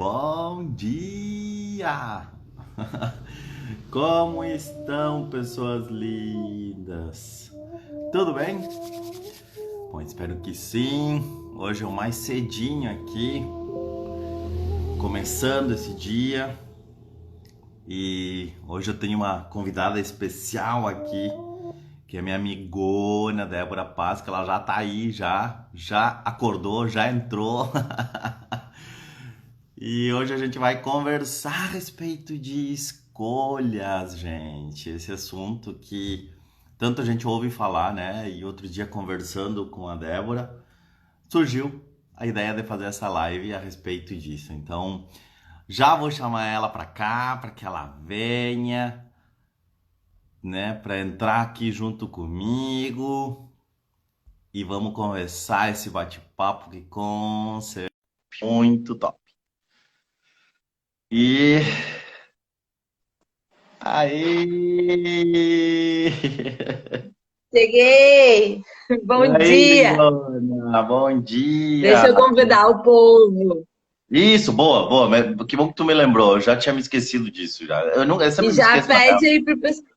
Bom dia! Como estão, pessoas lindas? Tudo bem? Bom, espero que sim. Hoje é o mais cedinho aqui, começando esse dia. E hoje eu tenho uma convidada especial aqui, que é minha amigona Débora Paz, que ela já tá aí, já acordou, já entrou. E hoje a gente vai conversar a respeito de escolhas, gente. Esse assunto que tanto a gente ouve falar, né? E outro dia conversando com a Débora, surgiu a ideia de fazer essa live a respeito disso. Então, já vou chamar ela para cá, para que ela venha, né, para entrar aqui junto comigo e vamos conversar esse bate-papo que com certeza é muito top. E aí! Cheguei! E Bom aí, dia! Lindona? Bom dia! Deixa eu convidar o povo. Isso, boa, boa. Que bom que tu me lembrou. Eu já tinha me esquecido disso já. Eu E sempre me já esqueço na real. pede aí pro pessoal.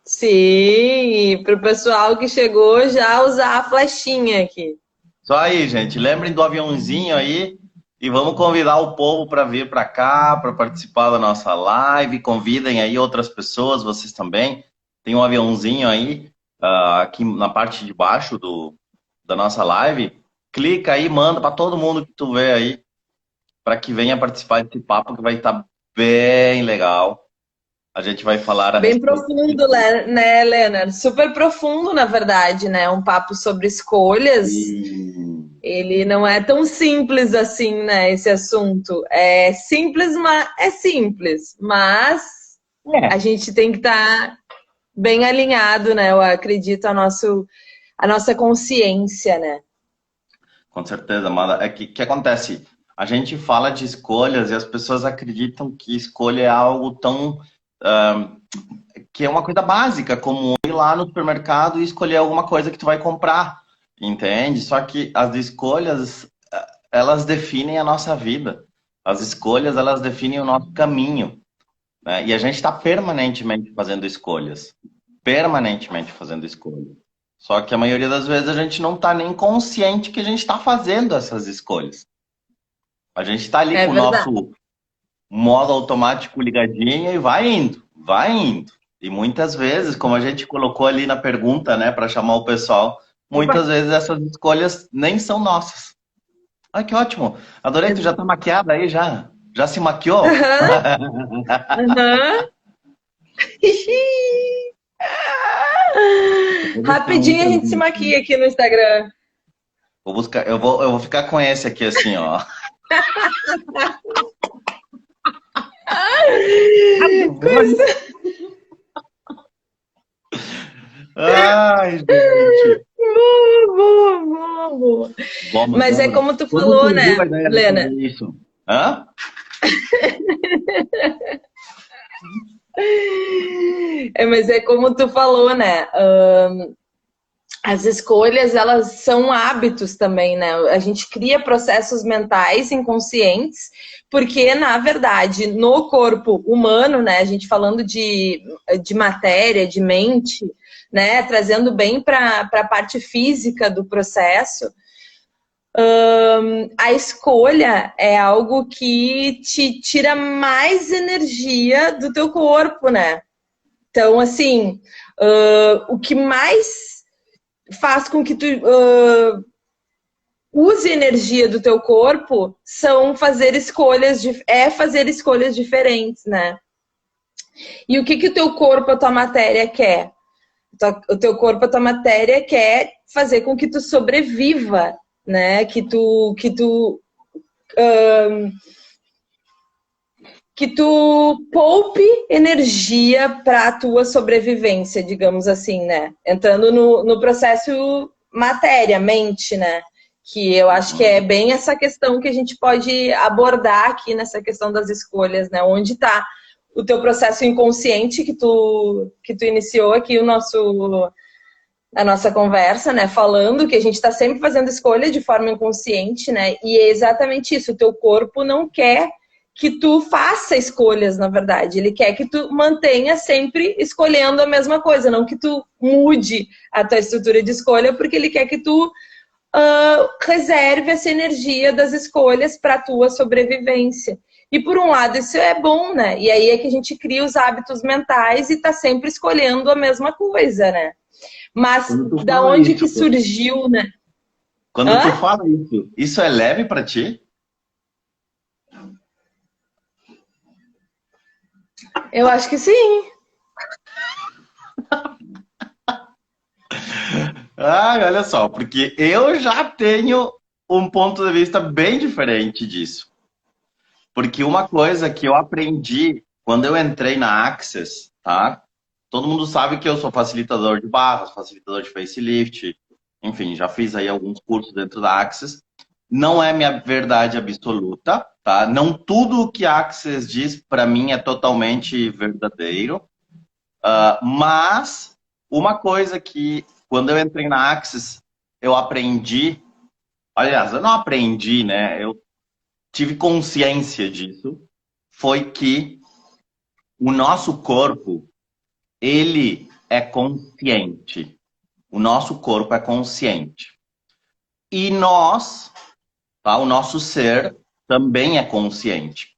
Sim, pro pessoal que chegou já usar a flechinha aqui. Só aí, gente. Lembrem do aviãozinho aí e vamos convidar o povo para vir para cá, para participar da nossa live. Convidem aí outras pessoas, vocês também. Tem um aviãozinho aí, aqui na parte de baixo da nossa live. Clica aí, manda para todo mundo que tu vê aí, para que venha participar desse papo que vai estar bem legal. A gente vai falar a Bem respeito profundo, né, Helena? Super profundo, na verdade, né? Um papo sobre escolhas. de... Ele não é tão simples assim, né? Esse assunto. É simples, mas a É, gente tem que estar bem alinhado, né? Eu acredito a nossa consciência, né? com certeza, Amanda. É que acontece? A gente fala de escolhas e as pessoas acreditam que escolha é algo tão... ah, que é uma coisa básica, como ir lá no supermercado e escolher alguma coisa que tu vai comprar, entende? Só que as escolhas, elas definem a nossa vida. As escolhas, elas definem o nosso caminho, né? E a gente está permanentemente fazendo escolhas. Permanentemente fazendo escolhas. Só que a maioria das vezes a gente não está nem consciente que a gente está fazendo essas escolhas. A gente está ali É com o verdade. nosso modo automático ligadinho e vai indo, vai indo. E muitas vezes, como a gente colocou ali na pergunta, né, para chamar o pessoal, Opa. muitas vezes essas escolhas nem são nossas. Ai, que ótimo. Adorei, tu já tá maquiada aí já? Já se maquiou? Aham, aham. Vou buscar um Rapidinho a gente se também. maquia aqui no Instagram. Vou buscar, eu vou ficar com esse aqui assim, ó. Coisa Ai, gente. boa, boa, boa, boa. Bom, mas Mas é Débora, como tu quando falou, surgiu a né, ideia de fazer Lena? isso? Hã? Mas é como tu falou, né? As escolhas, elas são hábitos também, né? A gente cria processos mentais inconscientes, porque, na verdade, no corpo humano, né? A gente falando de matéria, de mente, né? Trazendo bem para a parte física do processo, a escolha é algo que te tira mais energia do teu corpo, né? Então, assim, o que mais faz com que tu use energia do teu corpo são fazer escolhas diferentes, né? E o que o teu corpo, a tua matéria quer? O teu corpo, a tua matéria quer fazer com que tu sobreviva, né? Que tu poupe energia para a tua sobrevivência, digamos assim, né? Entrando no processo matéria, mente, né? Que eu acho que é bem essa questão que a gente pode abordar aqui nessa questão das escolhas, né? Onde está o teu processo inconsciente que tu iniciou aqui a nossa conversa, né? Falando que a gente está sempre fazendo escolha de forma inconsciente, né? E é exatamente isso. O teu corpo não quer que tu faça escolhas, na verdade. Ele quer que tu mantenha sempre escolhendo a mesma coisa, não que tu mude a tua estrutura de escolha, porque ele quer que tu reserve essa energia das escolhas para a tua sobrevivência. E por um lado isso é bom, né? E aí é que a gente cria os hábitos mentais e tá sempre escolhendo a mesma coisa, né? Mas da onde que surgiu, né? Quando tu fala isso é leve para ti? Eu acho que sim. Ai, olha só, porque eu já tenho um ponto de vista bem diferente disso. Porque uma coisa que eu aprendi quando eu entrei na Access, tá? Todo mundo sabe que eu sou facilitador de barras, facilitador de facelift, enfim, já fiz aí alguns cursos dentro da Access. Não é minha verdade absoluta, tá? Não tudo o que a Access diz para mim é totalmente verdadeiro. Mas uma coisa que quando eu entrei na Access eu aprendi, aliás, eu não aprendi, né? Eu tive consciência disso, foi que o nosso corpo, ele é consciente. O nosso corpo é consciente. E nós, tá? O nosso ser também é consciente.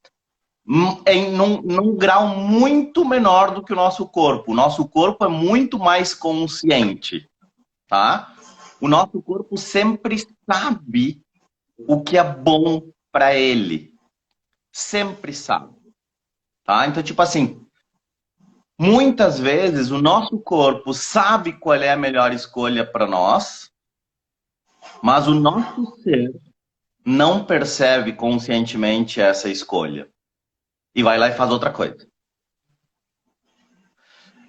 Num grau muito menor do que o nosso corpo. O nosso corpo é muito mais consciente, tá? O nosso corpo sempre sabe o que é bom para ele. Sempre sabe, tá? Então, tipo assim, muitas vezes o nosso corpo sabe qual é a melhor escolha para nós, mas o nosso ser não percebe conscientemente essa escolha. E vai lá e faz outra coisa.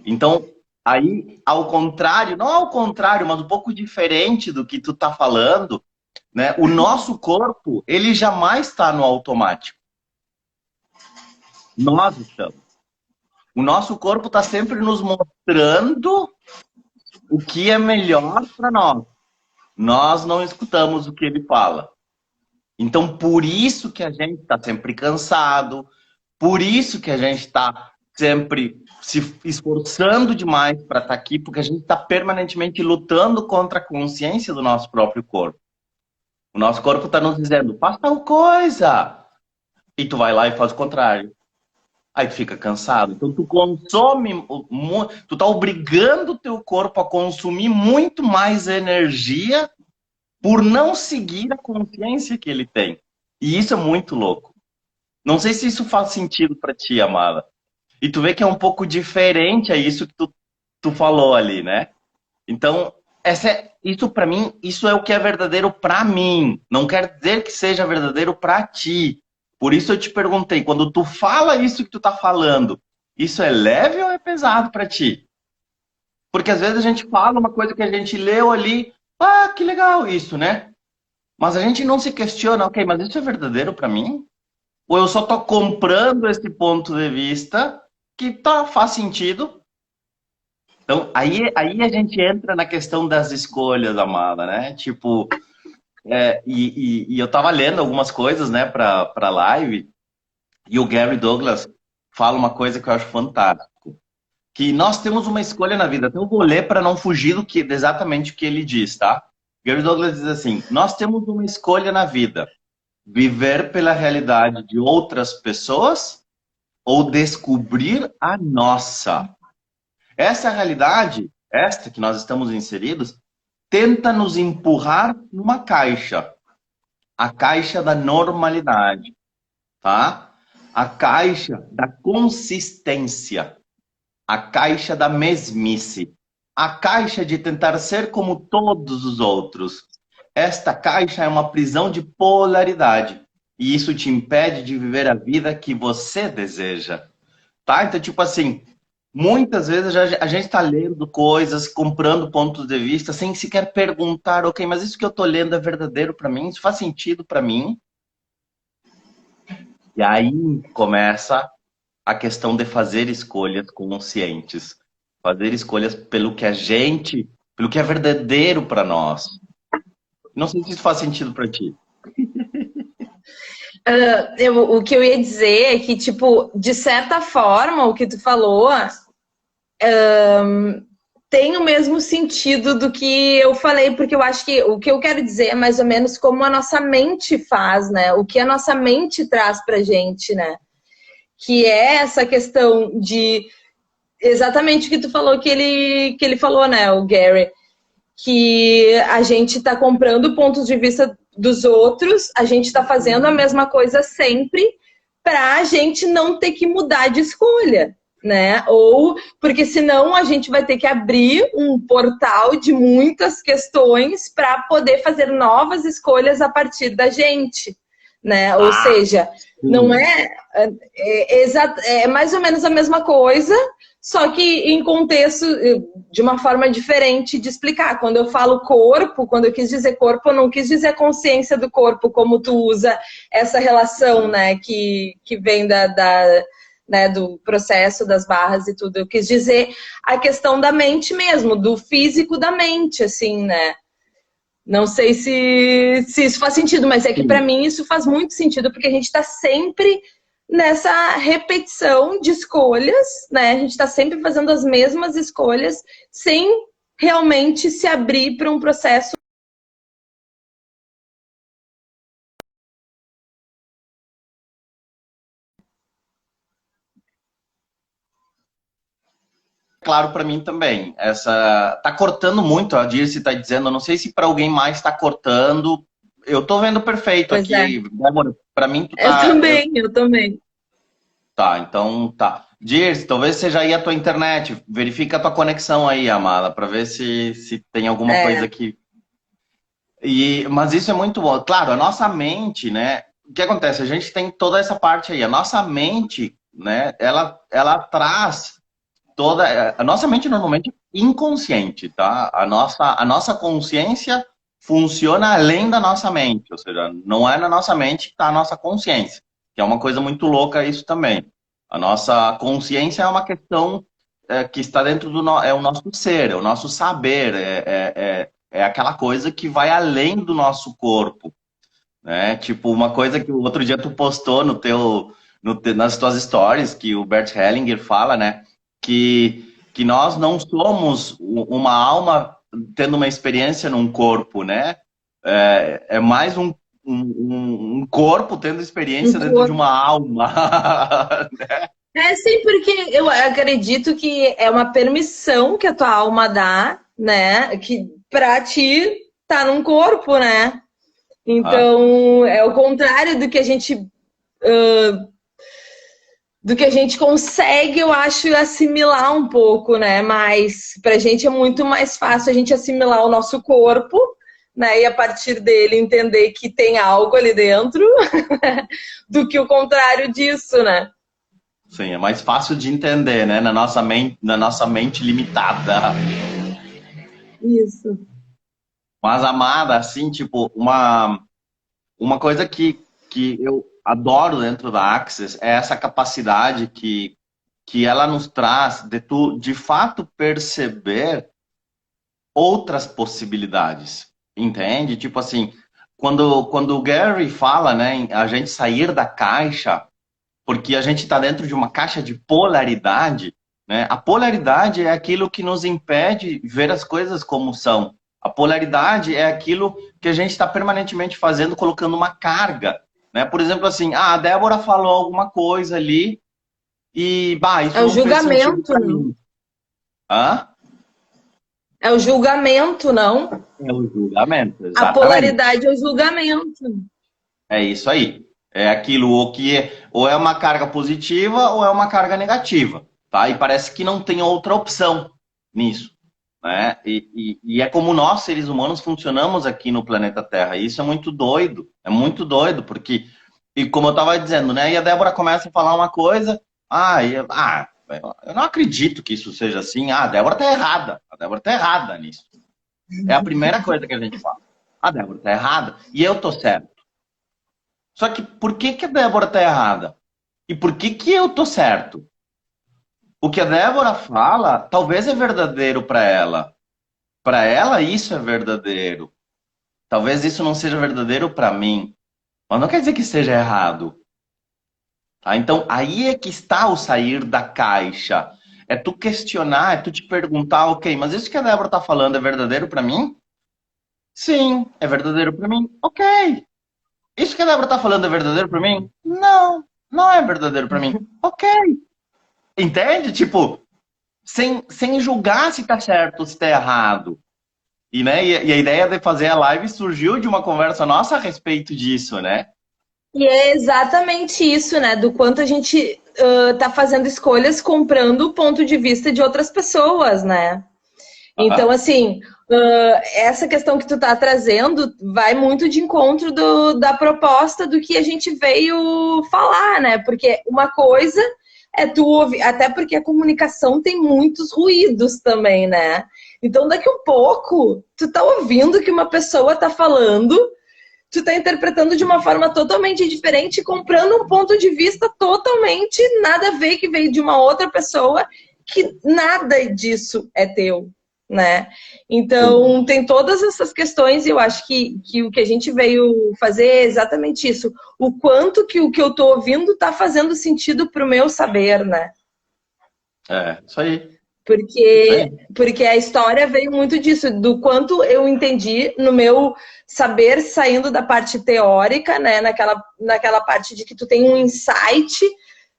Então, aí, ao contrário, não ao contrário, mas um pouco diferente do que tu tá falando, né? O nosso corpo, ele jamais está no automático. Nós estamos. O nosso corpo está sempre nos mostrando o que é melhor para nós. Nós não escutamos o que ele fala. Então, por isso que a gente está sempre cansado, por isso que a gente está sempre se esforçando demais para estar aqui, porque a gente está permanentemente lutando contra a consciência do nosso próprio corpo. O nosso corpo está nos dizendo, faz tal coisa. E tu vai lá e faz o contrário. Aí tu fica cansado. Então tu consome, tu tá obrigando o teu corpo a consumir muito mais energia por não seguir a consciência que ele tem. E isso é muito louco. Não sei se isso faz sentido para ti, Amada. E tu vê que é um pouco diferente a isso que tu falou ali, né? Então, isso para mim, isso é o que é verdadeiro para mim. Não quer dizer que seja verdadeiro para ti. Por isso eu te perguntei, quando tu fala isso que tu tá falando, isso é leve ou é pesado para ti? Porque às vezes a gente fala uma coisa que a gente leu ali, ah, que legal isso, né? Mas a gente não se questiona, ok, mas isso é verdadeiro para mim? Ou eu só tô comprando esse ponto de vista que faz sentido? Então, aí a gente entra na questão das escolhas, Amada, né? Tipo, e eu tava lendo algumas coisas, né, pra live, e o Gary Douglas fala uma coisa que eu acho fantástico, que nós temos uma escolha na vida. Então eu vou ler para não fugir exatamente o que ele diz, tá? Gary Douglas diz assim, nós temos uma escolha na vida, viver pela realidade de outras pessoas ou descobrir a nossa. Essa realidade, esta que nós estamos inseridos, tenta nos empurrar numa caixa. A caixa da normalidade, tá? A caixa da consistência. A caixa da mesmice. A caixa de tentar ser como todos os outros. Esta caixa é uma prisão de polaridade. E isso te impede de viver a vida que você deseja. Tá? Então, tipo assim, muitas vezes a gente está lendo coisas, comprando pontos de vista, sem sequer perguntar, ok, mas isso que eu estou lendo é verdadeiro para mim? Isso faz sentido para mim? E aí começa a questão de fazer escolhas conscientes. Fazer escolhas pelo que é verdadeiro para nós. Não sei se isso faz sentido para ti. O que eu ia dizer é que, tipo, de certa forma, o que tu falou tem o mesmo sentido do que eu falei, porque eu acho que o que eu quero dizer é mais ou menos como a nossa mente faz, né? O que a nossa mente traz pra gente, né? Que é essa questão de exatamente o que tu falou que ele falou, né, o Gary, que a gente está comprando pontos de vista dos outros, a gente está fazendo a mesma coisa sempre para a gente não ter que mudar de escolha, né? Ou porque senão a gente vai ter que abrir um portal de muitas questões para poder fazer novas escolhas a partir da gente, né? Ou Ah, seja, não sim. é mais ou menos a mesma coisa, só que em contexto, de uma forma diferente de explicar. Quando eu falo corpo, quando eu quis dizer corpo, eu não quis dizer a consciência do corpo, como tu usa essa relação, né, que vem né, do processo das barras e tudo. Eu quis dizer a questão da mente mesmo, do físico da mente, assim, né. Não sei se isso faz sentido, mas é que para Sim. mim isso faz muito sentido, porque a gente está sempre nessa repetição de escolhas, né? A gente está sempre fazendo as mesmas escolhas sem realmente se abrir para um processo. Claro para mim também. Essa tá cortando muito, a Dirce está dizendo, eu não sei se para alguém mais está cortando. Eu tô vendo perfeito Pois é, aqui, Débora. Para mim tu eu tá, também, eu também. tá, então tá. Dirce, talvez seja aí a tua internet. Verifica a tua conexão aí, amada, para ver se tem alguma coisa É, aqui. Mas isso é muito bom. Claro, a nossa mente, né? O que acontece? A gente tem toda essa parte aí. A nossa mente, né? Ela traz toda. A nossa mente normalmente é inconsciente, tá? A nossa consciência funciona além da nossa mente, ou seja, não é na nossa mente que está a nossa consciência, que é uma coisa muito louca isso também. A nossa consciência é uma questão que está dentro é o nosso ser, é o nosso saber, é aquela coisa que vai além do nosso corpo, né? Tipo, uma coisa que o outro dia tu postou nas tuas stories, que o Bert Hellinger fala, né? Que nós não somos uma alma tendo uma experiência num corpo, né? É mais um corpo tendo um experiência dentro de corpo. uma alma. É sim, porque eu acredito que é uma permissão que a tua alma dá, né? Que pra ti tá num corpo, né? Ah, Então, é o contrário do que a gente consegue, eu acho, assimilar um pouco, né? Mas pra gente é muito mais fácil a gente assimilar o nosso corpo, né? E a partir dele entender que tem algo ali dentro, do que o contrário disso, né? sim, é mais fácil de entender, né? Na nossa mente limitada. Isso. Mas, amada, assim, tipo, uma coisa que eu adoro dentro da Access é essa capacidade que ela nos traz de tu, de fato, perceber outras possibilidades, entende? Tipo assim, quando o Gary fala, né, em a gente sair da caixa, porque a gente está dentro de uma caixa de polaridade, né? A polaridade é aquilo que nos impede de ver as coisas como são. A polaridade é aquilo que a gente está permanentemente fazendo, colocando uma carga, né? Por exemplo, assim, a Débora falou alguma coisa ali e, bah, É isso o não fez sentido julgamento, para não. mim. Hã? É o julgamento, não. É o julgamento, A exatamente. polaridade é o julgamento. É isso aí. É aquilo o que ou é uma carga positiva ou é uma carga negativa, tá? E parece que não tem outra opção nisso, né? E é como nós, seres humanos, funcionamos aqui no planeta Terra. E isso é muito doido, porque, e como eu estava dizendo, né? E a Débora começa a falar uma coisa, eu não acredito que isso seja assim. Ah, a Débora tá errada. A Débora tá errada nisso. É a primeira coisa que a gente fala. A Débora tá errada e eu tô certo. Só que por que que a Débora tá errada? E por que que eu tô certo? O que a Débora fala, talvez é verdadeiro para ela. Para ela isso é verdadeiro. Talvez isso não seja verdadeiro para mim. Mas não quer dizer que seja errado. Tá? Então, aí é que está o sair da caixa. É tu questionar, é tu te perguntar, ok, mas isso que a Débora tá falando é verdadeiro para mim? Sim, é verdadeiro para mim. Ok. Isso que a Débora tá falando é verdadeiro para mim? Não, não é verdadeiro para mim. Ok. Entende? Tipo, sem julgar se tá certo ou se tá errado. E, né, e a ideia de fazer a live surgiu de uma conversa nossa a respeito disso, né? E é exatamente isso, né? Do quanto a gente tá fazendo escolhas comprando o ponto de vista de outras pessoas, né? Então, Aham. assim, essa questão que tu tá trazendo vai muito de encontro da proposta do que a gente veio falar, né? Porque uma coisa é tu ouvir, até porque a comunicação tem muitos ruídos também, né? Então, daqui um pouco, tu tá ouvindo que uma pessoa tá falando, tu tá interpretando de uma forma totalmente diferente, comprando um ponto de vista totalmente nada a ver que veio de uma outra pessoa, que nada disso é teu, né? Então, Sim. tem todas essas questões e eu acho que o que a gente veio fazer é exatamente isso. O quanto que o que eu tô ouvindo tá fazendo sentido pro meu saber, né? É, isso aí. Isso Porque, aí. porque a história veio muito disso, do quanto eu entendi no meu saber saindo da parte teórica, né? Naquela parte de que tu tem um insight,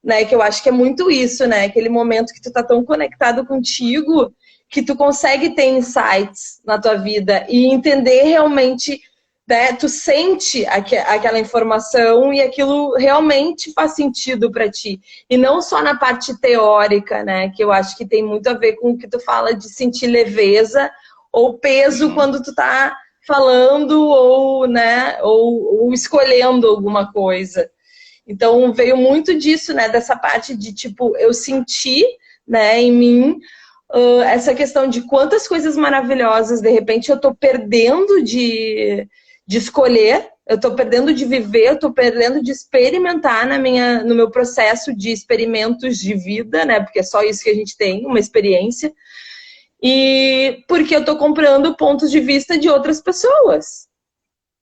né? Que eu acho que é muito isso, né? Aquele momento que tu tá tão conectado contigo que tu consegue ter insights na tua vida e entender realmente, né? Tu sente aquela informação e aquilo realmente faz sentido para ti. E não só na parte teórica, né? Que eu acho que tem muito a ver com o que tu fala de sentir leveza ou peso Uhum. quando tu tá falando ou, né, ou escolhendo alguma coisa. Então veio muito disso, né? Dessa parte de tipo, eu senti, né, em mim essa questão de quantas coisas maravilhosas de repente eu tô perdendo de escolher, eu tô perdendo de viver, eu tô perdendo de experimentar no meu processo de experimentos de vida, né? Porque é só isso que a gente tem, uma experiência. E porque eu tô comprando pontos de vista de outras pessoas,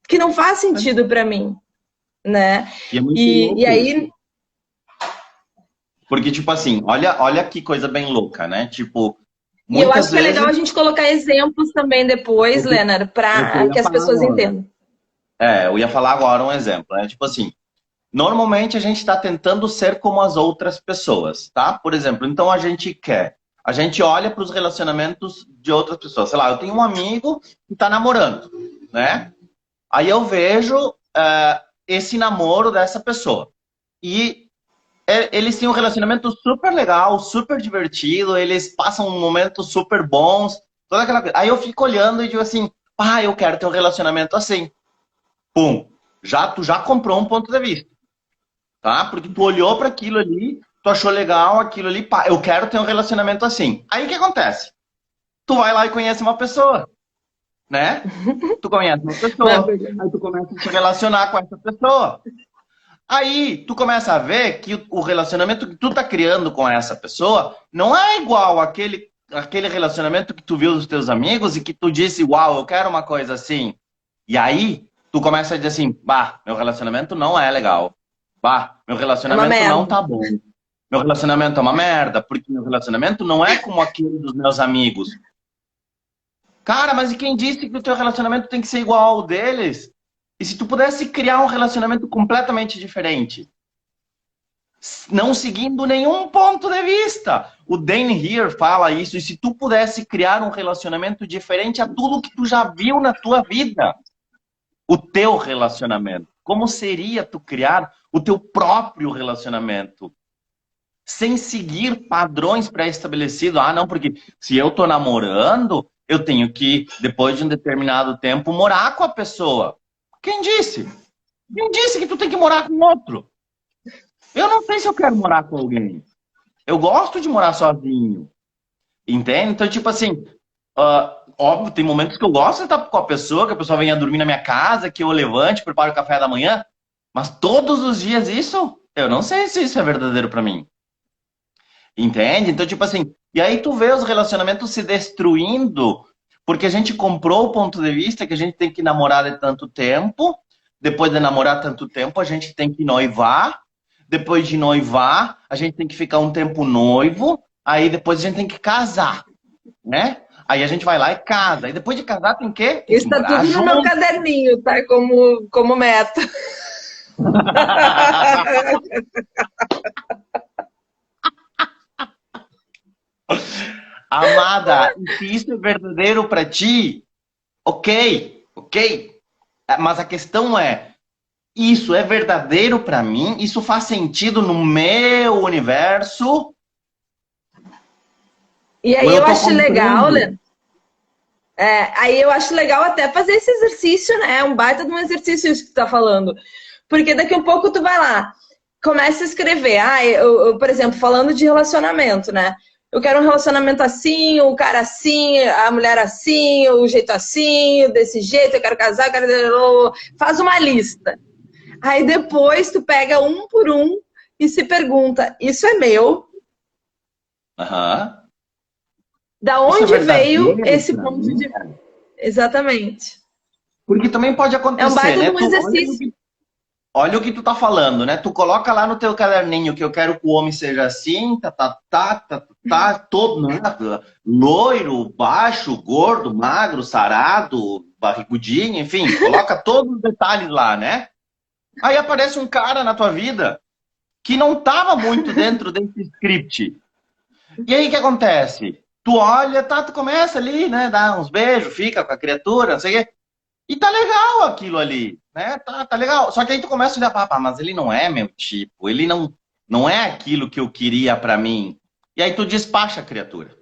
que não faz sentido para mim, né? E é muito E louco isso. aí, Porque, tipo assim, olha que coisa bem louca, né? Tipo, e eu muitas acho que é legal vezes. a gente colocar exemplos também É depois, o que, Leonard, é o que eu para ia que as falar pessoas agora. entendam. Eu ia falar agora um exemplo, né? Tipo assim, normalmente a gente está tentando ser como as outras pessoas, tá? Por exemplo, então a gente olha para os relacionamentos de outras pessoas. Sei lá, eu tenho um amigo que está namorando, né? Aí eu vejo esse namoro dessa pessoa. E eles têm um relacionamento super legal, super divertido, eles passam momentos super bons, toda aquela coisa. Aí eu fico olhando e digo assim, eu quero ter um relacionamento assim. Pum, tu já comprou um ponto de vista, tá? Porque tu olhou para aquilo ali, tu achou legal aquilo ali, pá, eu quero ter um relacionamento assim. Aí o que acontece? Tu vai lá e conhece uma pessoa, né? Tu conhece uma pessoa, aí tu começa a se relacionar com essa pessoa. Aí tu começa a ver que o relacionamento que tu tá criando com essa pessoa não é igual aquele relacionamento que tu viu dos teus amigos e que tu disse, uau, eu quero uma coisa assim. E aí tu começa a dizer assim, bah, meu relacionamento não é legal. Bah, meu É uma relacionamento não merda. tá bom. Meu relacionamento é uma merda, porque meu relacionamento não é como aquele dos meus amigos. Cara, mas e quem disse que o teu relacionamento tem que ser igual ao deles? E se tu pudesse criar um relacionamento completamente diferente? Não seguindo nenhum ponto de vista. O Dan Heer fala isso, e se tu pudesse criar um relacionamento diferente a tudo que tu já viu na tua vida, o teu relacionamento, como seria tu criar o teu próprio relacionamento? Sem seguir padrões pré-estabelecidos. Ah, não, porque se eu tô namorando, eu tenho que, depois de um determinado tempo, morar com a pessoa. Quem disse? Quem disse que tu tem que morar com outro? Eu não sei se eu quero morar com alguém. Eu gosto de morar sozinho, entende? Então, tipo assim, óbvio, tem momentos que eu gosto de estar com a pessoa, que a pessoa venha dormir na minha casa, que eu levante, prepare o café da manhã, mas todos os dias isso, eu não sei se isso é verdadeiro pra mim, entende? Então, tipo assim, e aí tu vê os relacionamentos se destruindo, porque a gente comprou o ponto de vista que a gente tem que namorar de tanto tempo, depois de namorar tanto tempo, a gente tem que noivar, depois de noivar, a gente tem que ficar um tempo noivo, aí depois a gente tem que casar, né? Aí a gente vai lá e casa. E depois de casar tem o quê? Tem que Isso tá morar tudo no meu junto. caderninho, tá? Como meta. Amada, e se isso é verdadeiro para ti, ok, ok. Mas a questão é, isso é verdadeiro para mim? Isso faz sentido no meu universo? E Ou aí eu eu tô acho legal, comprando? Lê, aí eu acho legal até fazer esse exercício, né? É um baita de um exercício isso que tu tá falando. Porque daqui a um pouco tu vai lá, começa a escrever. Por exemplo, falando de relacionamento, né? Eu quero um relacionamento assim, o cara assim, a mulher assim, o jeito assim, desse jeito, eu quero casar, eu quero... Faz uma lista. Aí depois tu pega um por um e se pergunta, isso é meu? Aham. Da Isso é onde veio verdadeiro esse para ponto mim? de... Exatamente. Porque também pode É um acontecer, baita de né? um Tu, exercício. olha o que tu tá falando, né? Tu coloca lá no teu caderninho que eu quero que o homem seja assim, todo, né? Loiro, baixo, gordo, magro, sarado, barrigudinho, enfim, coloca todos os detalhes lá, né? Aí aparece um cara na tua vida que não tava muito dentro desse script. E aí o que acontece? Tu olha, tu começa ali, né? Dá uns beijos, fica com a criatura, não sei o quê. E tá legal aquilo ali, né? Tá legal. Só que aí tu começa a olhar, mas ele não é meu tipo, ele não é aquilo que eu queria pra mim. E aí tu despacha a criatura,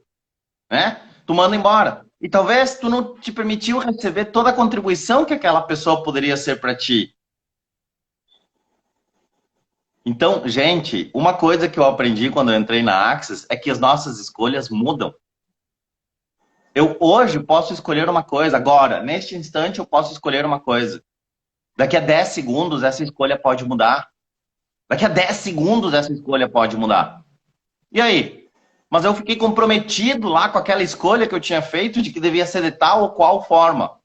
né? Tu manda embora. E talvez tu não te permitiu receber toda a contribuição que aquela pessoa poderia ser pra ti. Então, gente, uma coisa que eu aprendi quando eu entrei na Axis é que as nossas escolhas mudam. Eu hoje posso escolher uma coisa, agora, neste instante eu posso escolher uma coisa. Daqui a 10 segundos essa escolha pode mudar. Daqui a 10 segundos essa escolha pode mudar. E aí? Mas eu fiquei comprometido lá com aquela escolha que eu tinha feito de que devia ser de tal ou qual forma.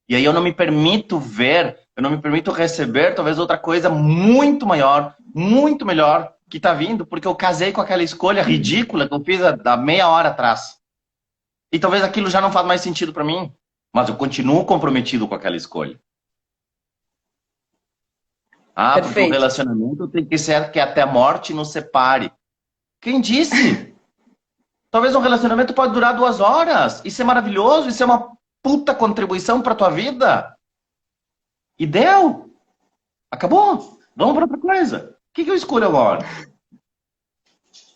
E aí eu não me permito ver, eu não me permito receber talvez outra coisa muito maior, muito melhor que está vindo, porque eu casei com aquela escolha ridícula que eu fiz há meia hora atrás. E talvez aquilo já não faz mais sentido para mim, mas eu continuo comprometido com aquela escolha. Ah, porque o Perfeito. relacionamento tem que ser que até a morte nos separe. Quem disse? Talvez um relacionamento pode durar 2 horas. Isso é maravilhoso, isso é uma puta contribuição para tua vida. E deu. Acabou. Vamos para outra coisa. O que eu escolho agora?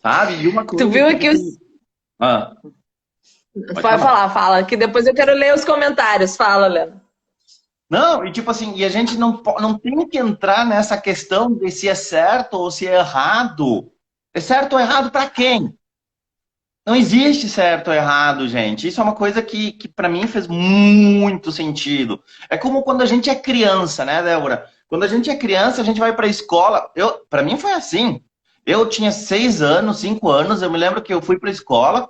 Sabe? E uma Tu coisa, viu tipo aqui assim. os... Ah, pode Pode falar. falar, fala, que depois eu quero ler os comentários. Fala, Lena. Não, e tipo assim, e a gente não tem que entrar nessa questão de se é certo ou se é errado. É certo ou errado para quem? Não existe certo ou errado, gente. Isso é uma coisa que para mim fez muito sentido. É como quando a gente é criança, né, Débora? Quando a gente é criança, a gente vai para a escola. Para mim foi assim. Eu tinha 6 anos, 5 anos. Eu me lembro que eu fui para a escola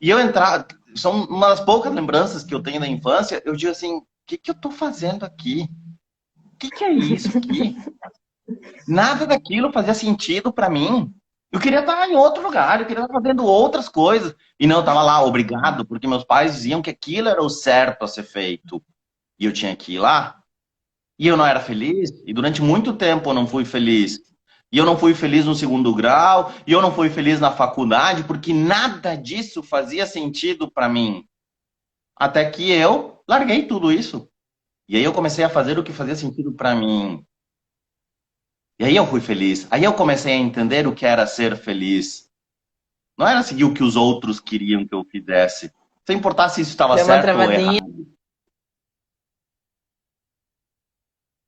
e eu entrava. São uma das poucas lembranças que eu tenho da infância. Eu digo assim: o que eu estou fazendo aqui? O que é isso aqui? Nada daquilo fazia sentido para mim. Eu queria estar em outro lugar, eu queria estar fazendo outras coisas. E não, eu estava lá, obrigado, porque meus pais diziam que aquilo era o certo a ser feito. E eu tinha que ir lá. E eu não era feliz. E durante muito tempo eu não fui feliz. E eu não fui feliz no segundo grau. E eu não fui feliz na faculdade, porque nada disso fazia sentido para mim. Até que eu larguei tudo isso. E aí eu comecei a fazer o que fazia sentido para mim. E aí eu fui feliz. Aí eu comecei a entender o que era ser feliz. Não era seguir o que os outros queriam que eu fizesse. Sem importar se isso estava Deu uma certo ou travadinha. errado.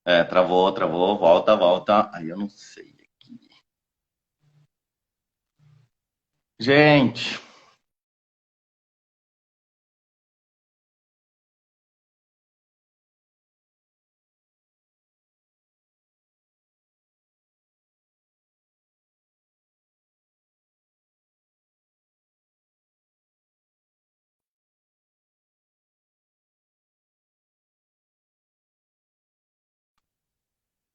É, travou, volta. Aí eu não sei aqui. Gente,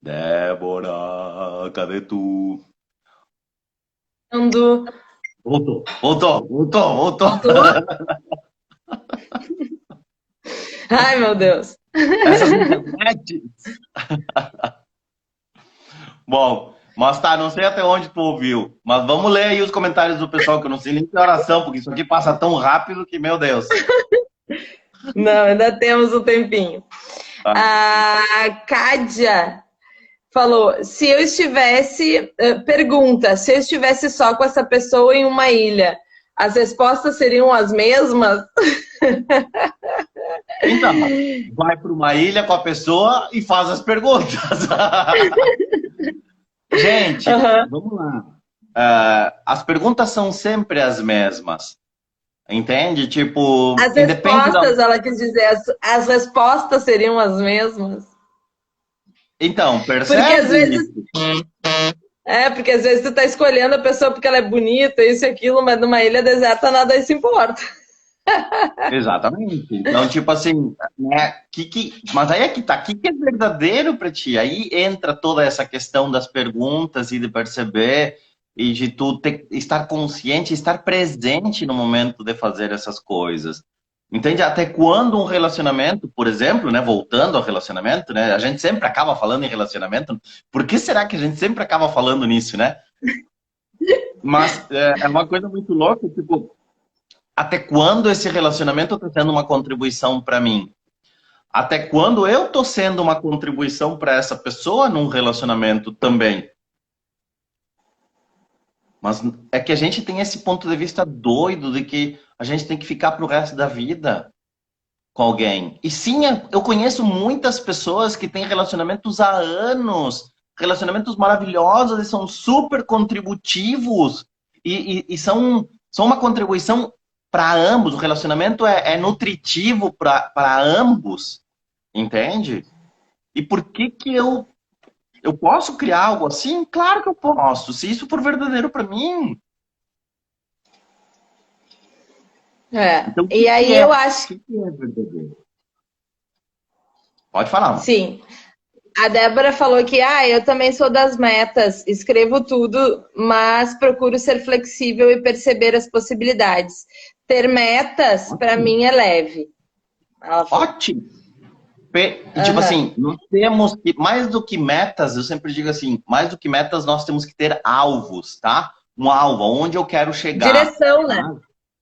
Débora, cadê tu? Ando. Voltou. Voltou? Ai, meu Deus. Essas internets. Bom, mas tá, não sei até onde tu ouviu, mas vamos ler aí os comentários do pessoal, que eu não sei nem que oração, porque isso aqui passa tão rápido que, meu Deus. Não, ainda temos um tempinho. Tá. A Kádia falou, se eu estivesse... Pergunta, se eu estivesse só com essa pessoa em uma ilha, as respostas seriam as mesmas? Então, vai para uma ilha com a pessoa e faz as perguntas. Gente, Uhum. vamos lá. As perguntas são sempre as mesmas. Entende? Tipo, As independe da. respostas, ela quis dizer, as respostas seriam as mesmas? Então, Porque às percebe vezes isso? porque às vezes tu tá escolhendo a pessoa porque ela é bonita, isso e aquilo, mas numa ilha deserta nada se importa. Exatamente. Então, tipo assim, né? Mas aí é que tá, que é verdadeiro para ti? Aí entra toda essa questão das perguntas e de perceber e de tu estar consciente, estar presente no momento de fazer essas coisas. Entende? Até quando um relacionamento, por exemplo, né? Voltando ao relacionamento, né? A gente sempre acaba falando em relacionamento. Por que será que a gente sempre acaba falando nisso, né? Mas é uma coisa muito louca, tipo, até quando esse relacionamento está sendo uma contribuição para mim? Até quando eu estou sendo uma contribuição para essa pessoa num relacionamento também? Mas é que a gente tem esse ponto de vista doido de que a gente tem que ficar pro resto da vida com alguém. E sim, eu conheço muitas pessoas que têm relacionamentos há anos, relacionamentos maravilhosos e são super contributivos e são uma contribuição para ambos. O relacionamento é nutritivo para ambos, entende? E por que que eu posso criar algo assim? Claro que eu posso, se isso for verdadeiro para mim. Então, o E que que aí é, eu o acho, que que é verdadeiro? Pode falar. sim, a Débora falou que eu também sou das metas, escrevo tudo, mas procuro ser flexível e perceber as possibilidades. Ter metas, para Ótimo. mim, é leve. Ela falou. Ótimo. E tipo Aham. assim, nós temos que, mais do que metas, eu sempre digo assim, mais do que metas, nós temos que ter alvos, tá? Um alvo, onde eu quero chegar. Direção, né? Tá?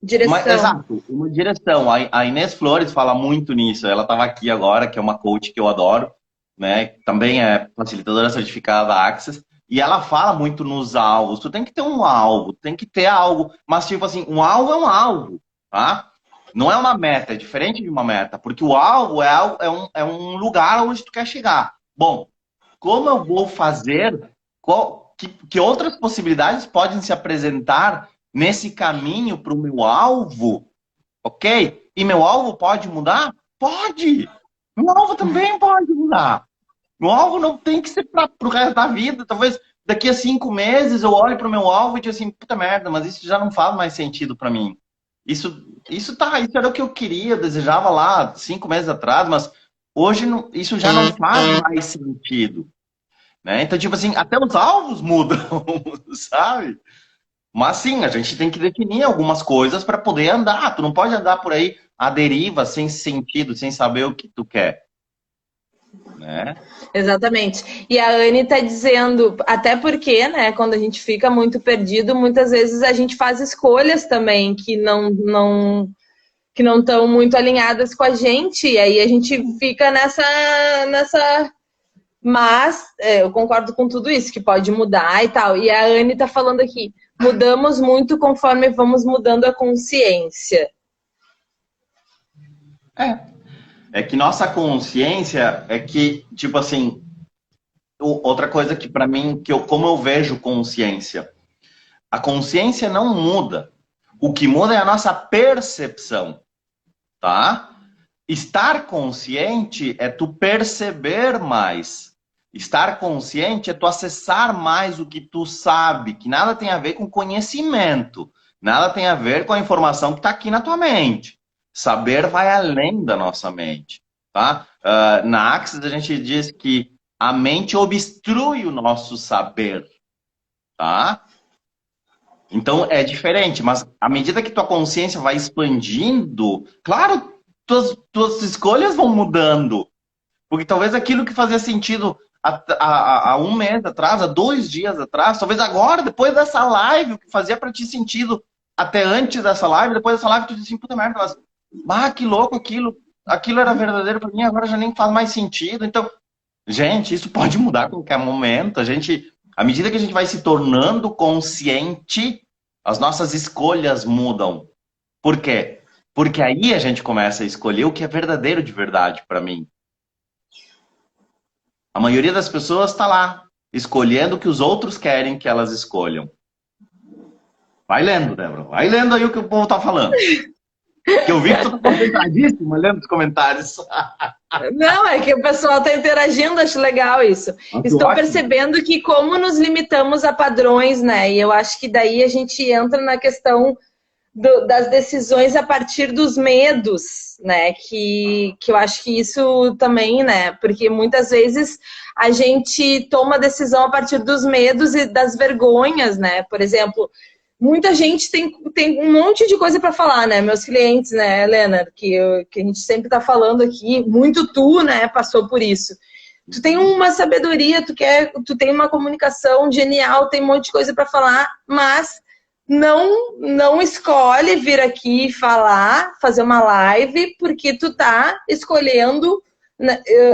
Direção. Exato, uma direção. A Inês Flores fala muito nisso. Ela estava aqui agora, que é uma coach que eu adoro, né? Também é facilitadora certificada da Access. E ela fala muito nos alvos. Tu tem que ter um alvo, tem que ter algo. Mas, tipo assim, um alvo é um alvo, tá? Não é uma meta, é diferente de uma meta. Porque o alvo é um lugar onde tu quer chegar. Bom, como eu vou fazer? Que outras possibilidades podem se apresentar nesse caminho para o meu alvo? Ok? E meu alvo pode mudar? Pode! Meu alvo também pode mudar. Meu alvo não tem que ser para o resto da vida. Talvez daqui a 5 meses eu olhe para o meu alvo e diga assim, puta merda, mas isso já não faz mais sentido para mim. Isso era o que eu queria, eu desejava lá 5 meses atrás, mas hoje isso já não faz mais sentido. Né? Então, tipo assim, até os alvos mudam, sabe? Mas sim, a gente tem que definir algumas coisas para poder andar. Tu não pode andar por aí à deriva, sem sentido, sem saber o que tu quer. Né? Exatamente. E a Anne está dizendo, até porque, né, quando a gente fica muito perdido, muitas vezes a gente faz escolhas também que não estão muito alinhadas com a gente, e aí a gente fica nessa. Mas eu concordo com tudo isso, que pode mudar e tal. E a Anne está falando aqui, mudamos muito conforme vamos mudando a consciência. É que nossa consciência é que, tipo assim, outra coisa que para mim, como eu vejo consciência, a consciência não muda. O que muda é a nossa percepção, tá? Estar consciente é tu perceber mais. Estar consciente é tu acessar mais o que tu sabe, que nada tem a ver com conhecimento, nada tem a ver com a informação que está aqui na tua mente. Saber vai além da nossa mente, tá? Na Axis a gente diz que A mente obstrui o nosso saber, tá? Então é diferente, mas à medida que tua consciência vai expandindo, claro, tuas escolhas vão mudando. Porque talvez aquilo que fazia sentido há um mês atrás, há 2 dias atrás, talvez agora, depois dessa live, o que fazia para ti sentido até antes dessa live, depois dessa live, tu disse assim, puta merda, mas, que louco aquilo era verdadeiro para mim, agora já nem faz mais sentido. Então, gente, isso pode mudar a qualquer momento. À medida que a gente vai se tornando consciente, as nossas escolhas mudam. Por quê? Porque aí a gente começa a escolher o que é verdadeiro de verdade para mim. A maioria das pessoas está lá, escolhendo o que os outros querem que elas escolham. Vai lendo, Débora. Vai lendo aí o que o povo tá falando. Que eu vi que tu tá concentradíssima lendo os comentários. Não, é que o pessoal está interagindo, acho legal isso. Estou ótimo. Percebendo que como nos limitamos a padrões, né? E eu acho que daí a gente entra na questão das decisões a partir dos medos, né? Que eu acho que isso também, né? Porque muitas vezes a gente toma decisão a partir dos medos e das vergonhas, né? Por exemplo, muita gente tem um monte de coisa para falar, né? Meus clientes, né, Helena, que a gente sempre está falando aqui, muito tu, né, passou por isso. Tu tem uma sabedoria, tu tem uma comunicação genial, tem um monte de coisa para falar, mas não escolhe vir aqui falar, fazer uma live, porque tu tá escolhendo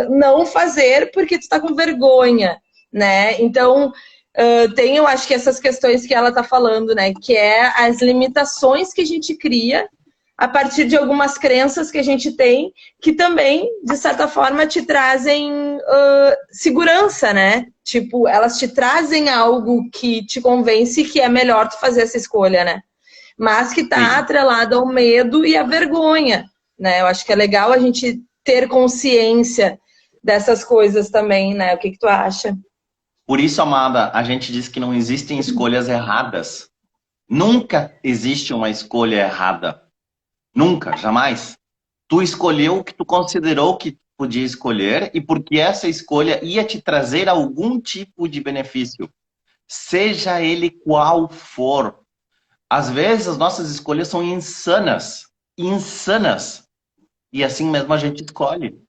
não fazer porque tu tá com vergonha, né? Então, tem, eu acho que essas questões que ela tá falando, né? Que é as limitações que a gente cria a partir de algumas crenças que a gente tem, que também, de certa forma, te trazem segurança, né? Tipo, elas te trazem algo que te convence que é melhor tu fazer essa escolha, né? Mas que tá atrelado ao medo e à vergonha, né? Eu acho que é legal a gente ter consciência dessas coisas também, né? O que tu acha? Por isso, amada, a gente diz que não existem escolhas erradas. Nunca existe uma escolha errada. Nunca, jamais. Tu escolheu o que tu considerou que podia escolher e porque essa escolha ia te trazer algum tipo de benefício. Seja ele qual for. Às vezes as nossas escolhas são insanas. Insanas. E assim mesmo a gente escolhe.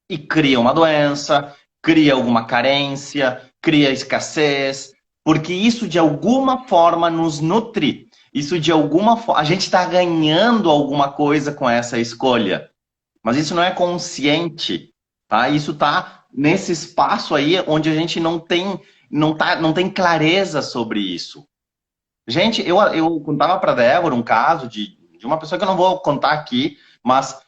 E cria uma doença, cria alguma carência, cria escassez. Porque isso de alguma forma nos nutre. Isso de alguma forma, a gente está ganhando alguma coisa com essa escolha. Mas isso não é consciente, tá? Isso está nesse espaço aí onde a gente não tem clareza sobre isso. Gente, eu contava para Débora um caso de uma pessoa que eu não vou contar aqui, mas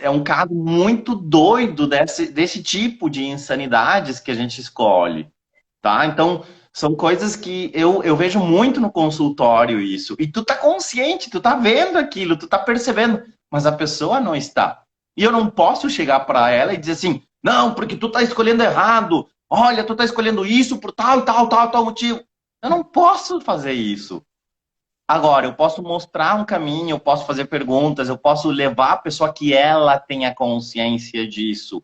é um caso muito doido desse tipo de insanidades que a gente escolhe, tá? Então, são coisas que eu vejo muito no consultório isso. E tu tá consciente, tu tá vendo aquilo, tu tá percebendo, mas a pessoa não está. E eu não posso chegar para ela e dizer assim, não, porque tu tá escolhendo errado. Olha, tu tá escolhendo isso por tal, tal, tal, tal motivo. Eu não posso fazer isso. Agora, eu posso mostrar um caminho, eu posso fazer perguntas, eu posso levar a pessoa que ela tenha consciência disso,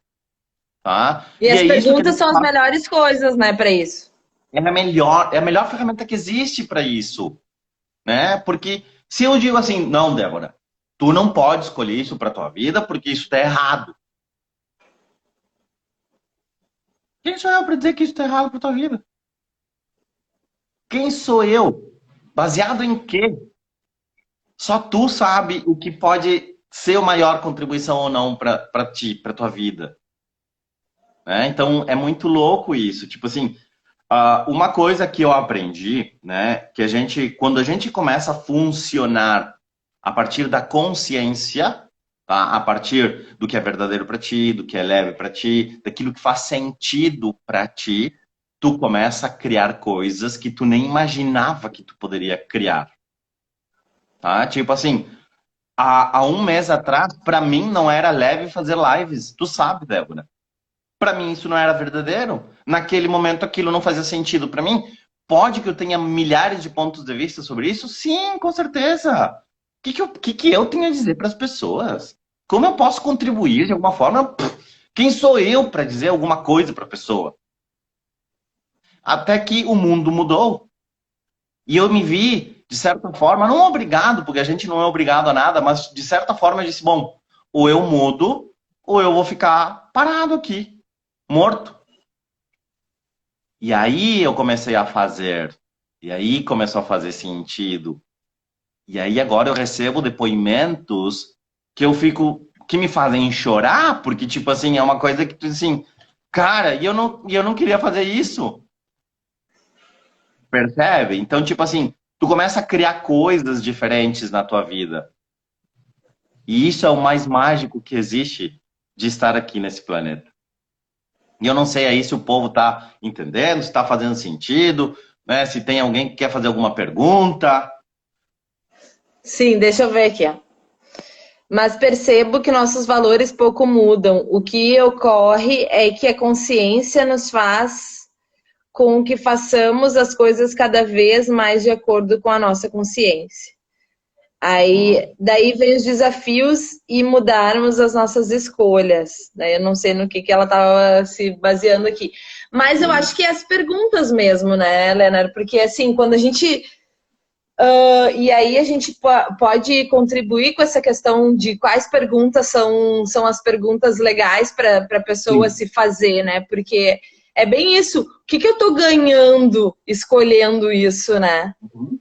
tá? E as é perguntas são as melhores coisas, né, para isso. É a melhor ferramenta que existe para isso, né? Porque se eu digo assim, não, Débora, tu não pode escolher isso para tua vida porque isso está errado. Quem sou eu para dizer que isso está errado para tua vida? Quem sou eu? Baseado em quê? Só tu sabe o que pode ser a maior contribuição ou não para ti, para tua vida. Né? Então é muito louco isso. Tipo assim, uma coisa que eu aprendi, né, que quando a gente começa a funcionar a partir da consciência, tá? A partir do que é verdadeiro para ti, do que é leve para ti, daquilo que faz sentido para ti, tu começa a criar coisas que tu nem imaginava que tu poderia criar. Tá? Tipo assim, há um mês atrás, para mim não era leve fazer lives. Tu sabe, Débora. Para mim isso não era verdadeiro. Naquele momento aquilo não fazia sentido para mim. Pode que eu tenha milhares de pontos de vista sobre isso? Sim, com certeza. O que eu tenho a dizer para as pessoas? Como eu posso contribuir de alguma forma? Quem sou eu para dizer alguma coisa para a pessoa? Até que o mundo mudou. E eu me vi, de certa forma, não obrigado, porque a gente não é obrigado a nada, mas de certa forma eu disse, bom, ou eu mudo, ou eu vou ficar parado aqui, morto. E aí eu comecei a fazer. E aí começou a fazer sentido. E aí agora eu recebo depoimentos que eu fico, que me fazem chorar, porque tipo assim, é uma coisa que tu assim, cara, e eu não queria fazer isso. Percebe? Então, tipo assim, tu começa a criar coisas diferentes na tua vida. E isso é o mais mágico que existe de estar aqui nesse planeta. E eu não sei aí se o povo tá entendendo, se tá fazendo sentido, né? Se tem alguém que quer fazer alguma pergunta. Sim, deixa eu ver aqui, ó. Mas percebo que nossos valores pouco mudam. O que ocorre é que a consciência nos faz com que façamos as coisas cada vez mais de acordo com a nossa consciência. Aí, daí vem os desafios e mudarmos as nossas escolhas. Daí eu não sei no que ela estava se baseando aqui. Mas eu acho que é as perguntas mesmo, né, Leonard? Porque assim, quando a gente e aí a gente pode contribuir com essa questão de quais perguntas são as perguntas legais para a pessoa Sim. se fazer, né? Porque é bem isso. O que eu estou ganhando escolhendo isso, né? Uhum.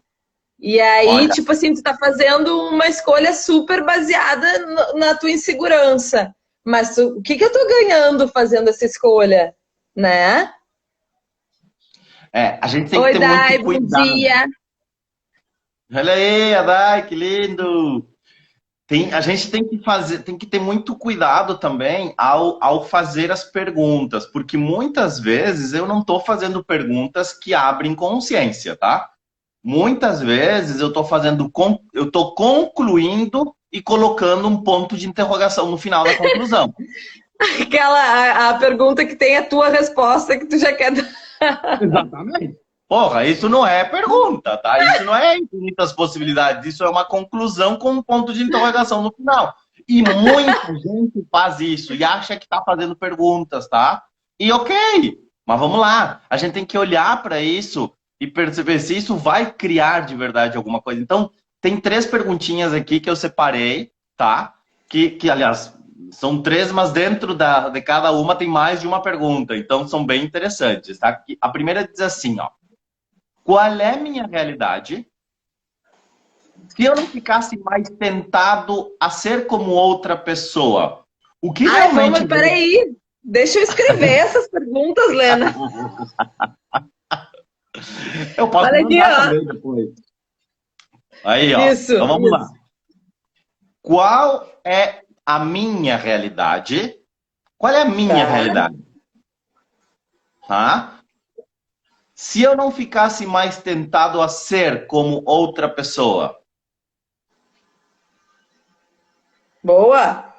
E aí, Olha, tipo assim, tu tá fazendo uma escolha super baseada na tua insegurança. Mas o que eu tô ganhando fazendo essa escolha, né? a gente tem que Oi, ter muito Dai, bom cuidado. dia. Olha aí, Adai, que lindo! A gente tem que fazer, tem que ter muito cuidado também ao fazer as perguntas, porque muitas vezes eu não estou fazendo perguntas que abrem consciência, tá? Muitas vezes eu estou eu estou concluindo e colocando um ponto de interrogação no final da conclusão. A pergunta que tem a tua resposta que tu já quer dar. Exatamente. Porra, isso não é pergunta, tá? Isso não é infinitas possibilidades, isso é uma conclusão com um ponto de interrogação no final. E muita gente faz isso e acha que tá fazendo perguntas, tá? E ok, mas vamos lá. A gente tem que olhar para isso e perceber se isso vai criar de verdade alguma coisa. Então, tem 3 perguntinhas aqui que eu separei, tá? Aliás, são 3, mas dentro de cada uma tem mais de uma pergunta. Então, são bem interessantes, tá? A primeira diz assim, ó. Qual é minha realidade se eu não ficasse mais tentado a ser como outra pessoa? O que Ai, realmente... vamos, peraí. Deixa eu escrever essas perguntas, Lena. Eu posso Olha aqui, mandar ó. também depois. Aí, ó. Isso, Então vamos lá. isso. Qual é a minha realidade? Qual é a minha Tá. realidade? Tá? Se eu não ficasse mais tentado a ser como outra pessoa? Boa.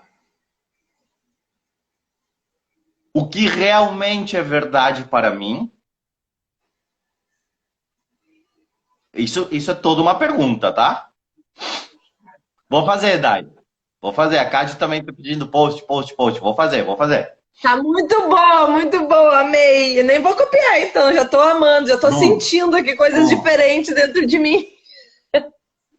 O que realmente é verdade para mim? Isso é toda uma pergunta, tá? Vou fazer, Dai. Vou fazer. A Cádio também tá pedindo post. Vou fazer. Tá muito boa, amei. Eu nem vou copiar, então, já tô amando, já tô Bom, sentindo aqui coisas bom. diferentes dentro de mim.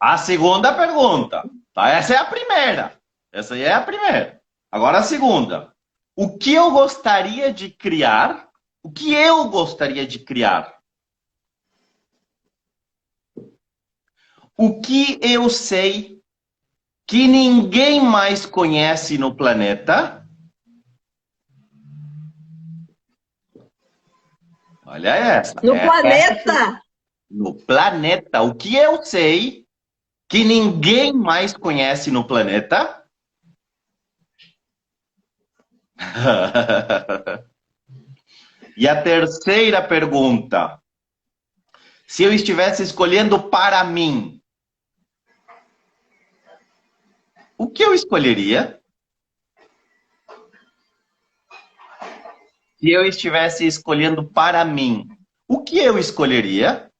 A segunda pergunta, tá? Essa é a primeira. Essa aí é a primeira. Agora a segunda. O que eu gostaria de criar? O que eu gostaria de criar? O que eu sei que ninguém mais conhece no planeta? Olha essa. No Essa planeta? no planeta. O que eu sei que ninguém mais conhece no planeta? E a terceira pergunta. Se eu estivesse escolhendo para mim, o que eu escolheria? Se eu estivesse escolhendo para mim, o que eu escolheria?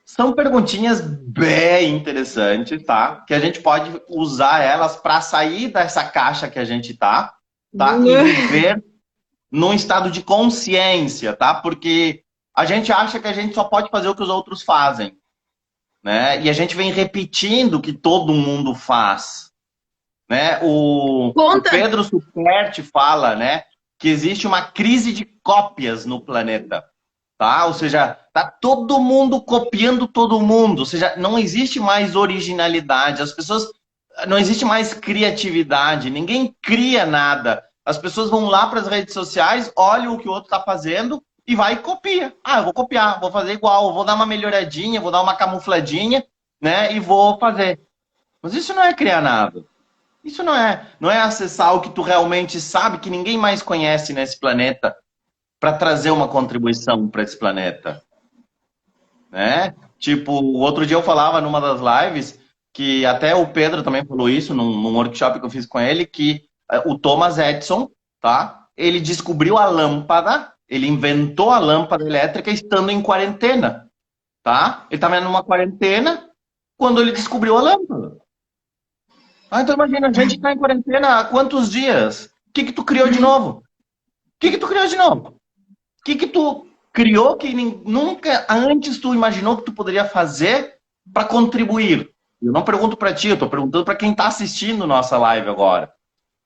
São perguntinhas bem interessantes, tá? Que a gente pode usar elas para sair dessa caixa que a gente tá tá? E viver num estado de consciência, tá? Porque a gente acha que a gente só pode fazer o que os outros fazem, né? E a gente vem repetindo que todo mundo faz, né? O Conta! Pedro Superti fala, né, que existe uma crise de cópias no planeta, tá? Ou seja, tá todo mundo copiando todo mundo, ou seja, não existe mais originalidade, as pessoas não existe mais criatividade, ninguém cria nada. As pessoas vão lá para as redes sociais, olham o que o outro está fazendo e vai e copia. Ah, eu vou copiar, vou fazer igual, vou dar uma melhoradinha, vou dar uma camufladinha, né? E vou fazer. Mas isso não é criar nada. Isso não é acessar o que tu realmente sabe que ninguém mais conhece nesse planeta para trazer uma contribuição para esse planeta, né? Tipo, o outro dia eu falava numa das lives que até o Pedro também falou isso num workshop que eu fiz com ele, que o Thomas Edison, tá? Ele descobriu a lâmpada, ele inventou a lâmpada elétrica estando em quarentena, tá? Ele estava numa quarentena quando ele descobriu a lâmpada. Ah, então imagina, a gente está em quarentena há quantos dias? O que que tu criou de novo? O que que tu criou de novo? O que que tu criou que nunca antes tu imaginou que tu poderia fazer para contribuir? Eu não pergunto para ti, eu tô perguntando para quem está assistindo nossa live agora,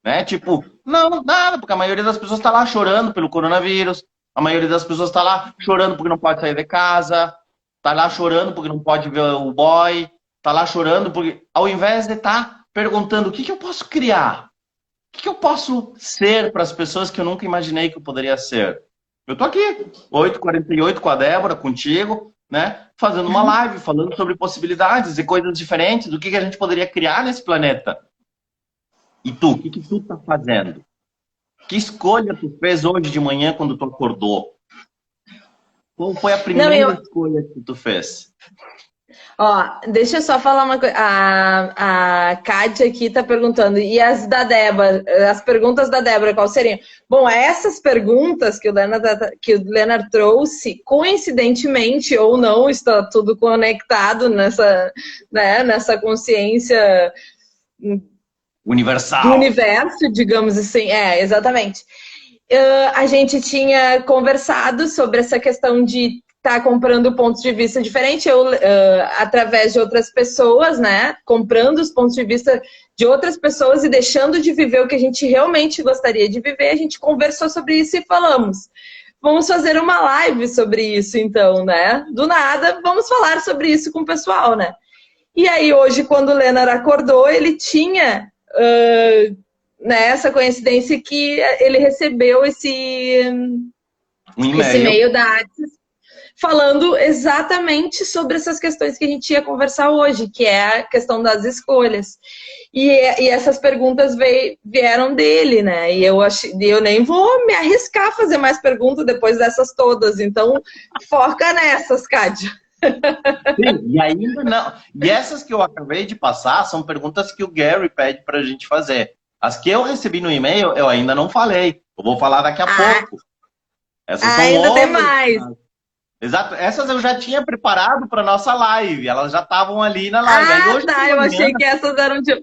né? Tipo, não, nada, porque a maioria das pessoas está lá chorando pelo coronavírus, a maioria das pessoas está lá chorando porque não pode sair de casa, está lá chorando porque não pode ver o boy, está lá chorando porque, ao invés de estar perguntando o que que eu posso criar, o que que eu posso ser para as pessoas que eu nunca imaginei que eu poderia ser. Eu tô aqui, 8h48 com a Débora, contigo, né? Fazendo uma live, falando sobre possibilidades e coisas diferentes, do que a gente poderia criar nesse planeta. E tu, o que que tu tá fazendo? Que escolha tu fez hoje de manhã quando tu acordou? Qual foi a Não, primeira escolha que tu fez? Ó, deixa eu só falar uma coisa. A Kátia aqui tá perguntando, e as da Débora, as perguntas da Débora, qual seriam? Bom, essas perguntas que o Leonard trouxe, coincidentemente ou não, está tudo conectado nessa, né, nessa consciência do Universal. universo, digamos assim. É, exatamente. A gente tinha conversado sobre essa questão de estar comprando pontos de vista diferentes, através de outras pessoas, né? Comprando os pontos de vista de outras pessoas e deixando de viver o que a gente realmente gostaria de viver. A gente conversou sobre isso e falamos, vamos fazer uma live sobre isso, então, né? Do nada, vamos falar sobre isso com o pessoal, né? E aí, hoje, quando o Leonard acordou, ele tinha né, essa coincidência que ele recebeu esse e-mail da Axis falando exatamente sobre essas questões que a gente ia conversar hoje, que é a questão das escolhas. E essas perguntas vieram dele, né? E eu nem vou me arriscar a fazer mais perguntas depois dessas todas. Então, foca nessas, Kátia. Sim, e ainda não. E essas que eu acabei de passar são perguntas que o Gary pede para a gente fazer. As que eu recebi no e-mail, eu ainda não falei. Eu vou falar daqui a pouco. Essas são ainda tem mais. Exato. Essas eu já tinha preparado para nossa live. Elas já estavam ali na live. Aí hoje eu achei que essas eram de...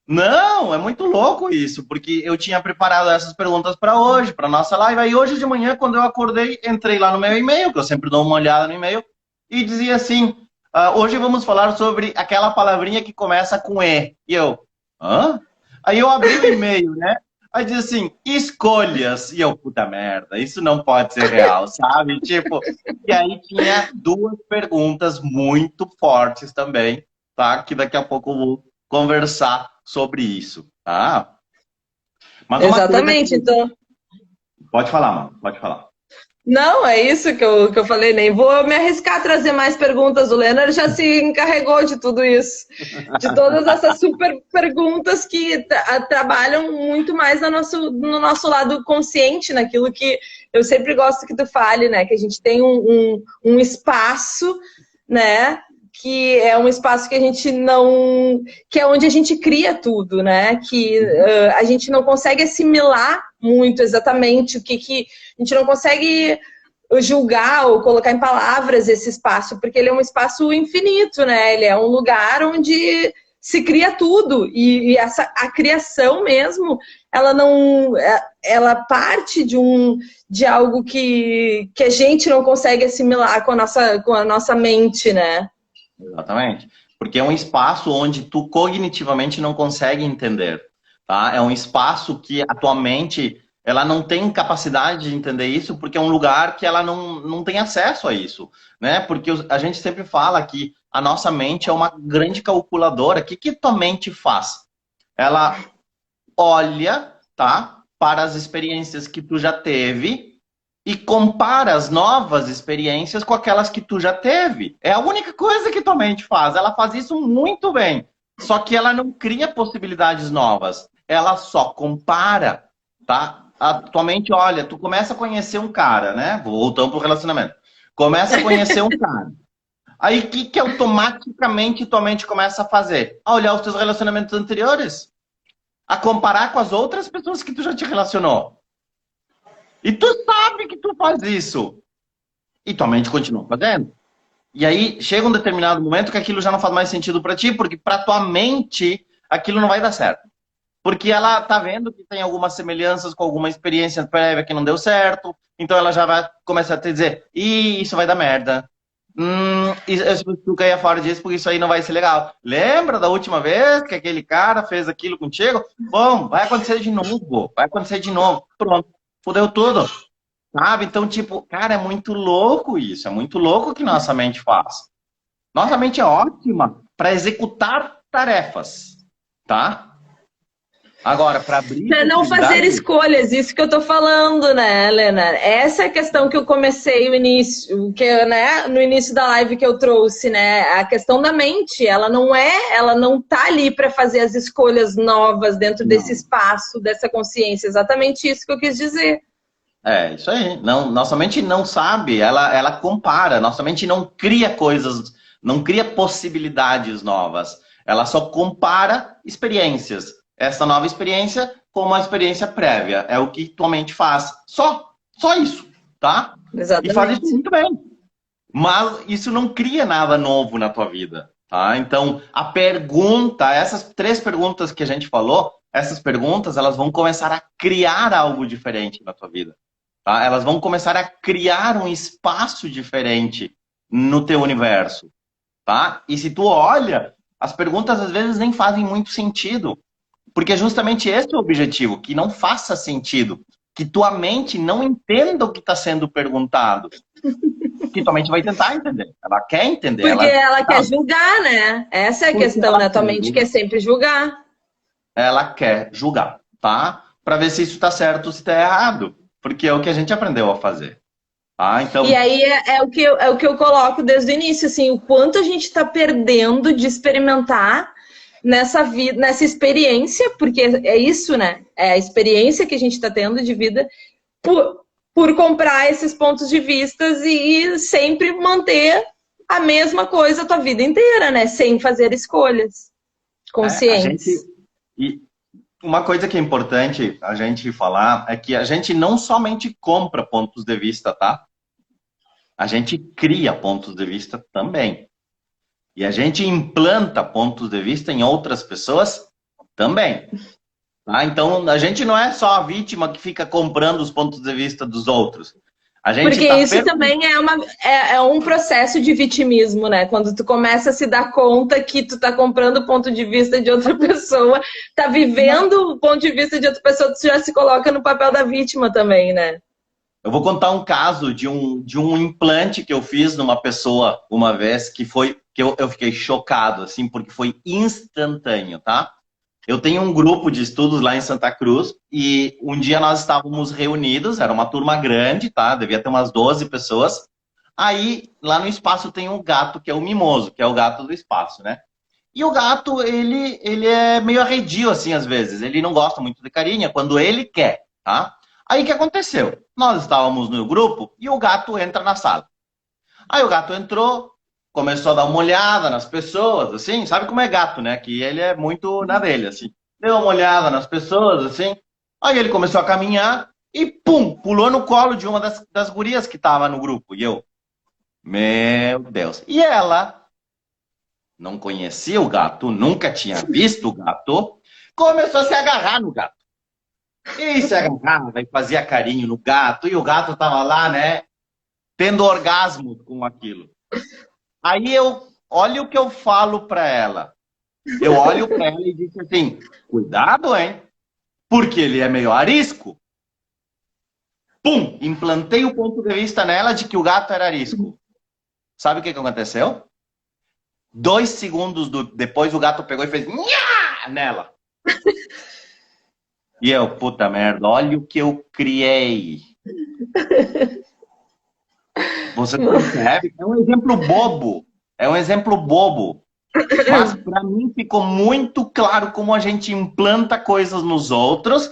Não, é muito louco isso, porque eu tinha preparado essas perguntas para hoje, para nossa live. Aí hoje de manhã, quando eu acordei, entrei lá no meu e-mail, que eu sempre dou uma olhada no e-mail, e dizia assim, hoje vamos falar sobre aquela palavrinha que começa com E. E eu, hã? Aí eu abri o e-mail, né? Aí diz assim, escolhas. E eu, puta merda, isso não pode ser real, sabe? Tipo, e aí tinha duas perguntas muito fortes também, tá? Que daqui a pouco eu vou conversar sobre isso, tá? Mas exatamente, então... Pode falar, mano, pode falar. Não, é isso que eu falei, nem vou me arriscar a trazer mais perguntas. O Leonard já se encarregou de tudo isso, de todas essas super perguntas que trabalham muito mais no nosso lado consciente, naquilo que eu sempre gosto que tu fale, né? Que a gente tem um espaço, né? Que é um espaço que a gente não... que é onde a gente cria tudo, né? Que a gente não consegue assimilar muito exatamente o que a gente não consegue julgar ou colocar em palavras esse espaço, porque ele é um espaço infinito, né? Ele é um lugar onde se cria tudo. E a criação mesmo, ela não, ela parte de algo que a gente não consegue assimilar com a nossa mente, né? Exatamente. Porque é um espaço onde tu cognitivamente não consegue entender, tá? É um espaço que a tua mente, ela não tem capacidade de entender isso, porque é um lugar que ela não tem acesso a isso, né? Porque a gente sempre fala que a nossa mente é uma grande calculadora. O que que tua mente faz? Ela olha, tá, para as experiências que tu já teve e compara as novas experiências com aquelas que tu já teve. É a única coisa que tua mente faz. Ela faz isso muito bem. Só que ela não cria possibilidades novas. Ela só compara, tá? A tua mente, olha, tu começa a conhecer um cara, né? Voltando pro relacionamento. Começa a conhecer um cara. Aí o que que automaticamente tua mente começa a fazer? A olhar os teus relacionamentos anteriores, a comparar com as outras pessoas que tu já te relacionou. E tu sabe que tu faz isso. E tua mente continua fazendo. E aí chega um determinado momento que aquilo já não faz mais sentido para ti, porque para tua mente aquilo não vai dar certo. Porque ela tá vendo que tem algumas semelhanças com alguma experiência prévia que não deu certo, então ela já vai começar a te dizer, isso vai dar merda. Tu caia fora disso porque isso aí não vai ser legal. Lembra da última vez que aquele cara fez aquilo contigo? Bom, vai acontecer de novo. Vai acontecer de novo. Pronto. Fudeu tudo. Sabe? Então, tipo, cara, é muito louco isso. É muito louco o que nossa mente faz. Nossa mente é ótima para executar tarefas, tá? Agora, para abrir Pra não fazer possibilidades, escolhas, isso que eu tô falando, né, Helena? Essa é a questão que eu comecei o início, que, né, no início da live que eu trouxe, né? A questão da mente, ela não tá ali para fazer as escolhas novas dentro desse não. espaço, dessa consciência. Exatamente isso que eu quis dizer. É, isso aí. Não, nossa mente não sabe, ela compara. Nossa mente não cria coisas, não cria possibilidades novas. Ela só compara experiências. Essa nova experiência com uma experiência prévia. É o que tua mente faz. Só isso, tá? E faz isso Exatamente. muito bem. Mas isso não cria nada novo na tua vida, tá? Então, a pergunta, essas três perguntas que a gente falou, essas perguntas, elas vão começar a criar algo diferente na tua vida. Tá? Elas vão começar a criar um espaço diferente no teu universo, tá? E se tu olha, as perguntas às vezes nem fazem muito sentido, porque é justamente esse o objetivo, que não faça sentido, que tua mente não entenda o que está sendo perguntado, que tua mente vai tentar entender, ela quer entender, Porque ela, ela quer julgar, né? Essa é a porque questão, ela né? Tua quer mente quer julgar, sempre julgar. ela quer julgar, tá? Para ver se isso está certo ou se está errado, porque é o que a gente aprendeu a fazer. Ah, E então, aí é o que eu coloco desde o início, assim, o quanto a gente está perdendo de experimentar nessa vida, nessa experiência, porque é isso, né? É a experiência que a gente está tendo de vida por comprar esses pontos de vistas e sempre manter a mesma coisa a tua vida inteira, né? Sem fazer escolhas a gente. conscientes. E uma coisa que é importante a gente falar é que a gente não somente compra pontos de vista, tá? A gente cria pontos de vista também. E a gente implanta pontos de vista em outras pessoas também. Tá? Então, a gente não é só a vítima que fica comprando os pontos de vista dos outros. A gente Porque está isso também é um processo de vitimismo, né? Quando tu começa a se dar conta que tu tá comprando o ponto de vista de outra pessoa, tá vivendo o ponto de vista de outra pessoa, tu já se coloca no papel da vítima também, né? Eu vou contar um caso de um implante que eu fiz numa pessoa uma vez que eu fiquei chocado, assim, porque foi instantâneo, tá? Eu tenho um grupo de estudos lá em Santa Cruz e um dia nós estávamos reunidos, era uma turma grande, tá? Devia ter umas 12 pessoas. Aí, lá no espaço tem um gato que é o mimoso, que é o gato do espaço, né? E o gato, ele é meio arredio, assim, às vezes. Ele não gosta muito de carinha quando ele quer, tá? Aí, o que aconteceu? Nós estávamos no grupo e o gato entra na sala. Aí, o gato entrou, começou a dar uma olhada nas pessoas, assim. Sabe como é gato, né? Que ele é muito na dele, assim. Deu uma olhada nas pessoas, assim. Aí, ele começou a caminhar e, pum, pulou no colo de uma das gurias que estava no grupo. E eu, meu Deus. E ela não conhecia o gato, nunca tinha visto o gato, começou a se agarrar no gato. E se agarrava e fazia carinho no gato, e o gato tava lá, né, tendo orgasmo com aquilo. Aí olha o que eu falo para ela. Eu olho para ela e disse assim, cuidado, hein, porque ele é meio arisco. Pum! Implantei o ponto de vista nela de que o gato era arisco. Sabe o que aconteceu? 2 segundos depois o gato pegou e fez nha! Nela. E eu, puta merda, olha o que eu criei. Você percebe? É um exemplo bobo. É um exemplo bobo. Mas para mim ficou muito claro como a gente implanta coisas nos outros.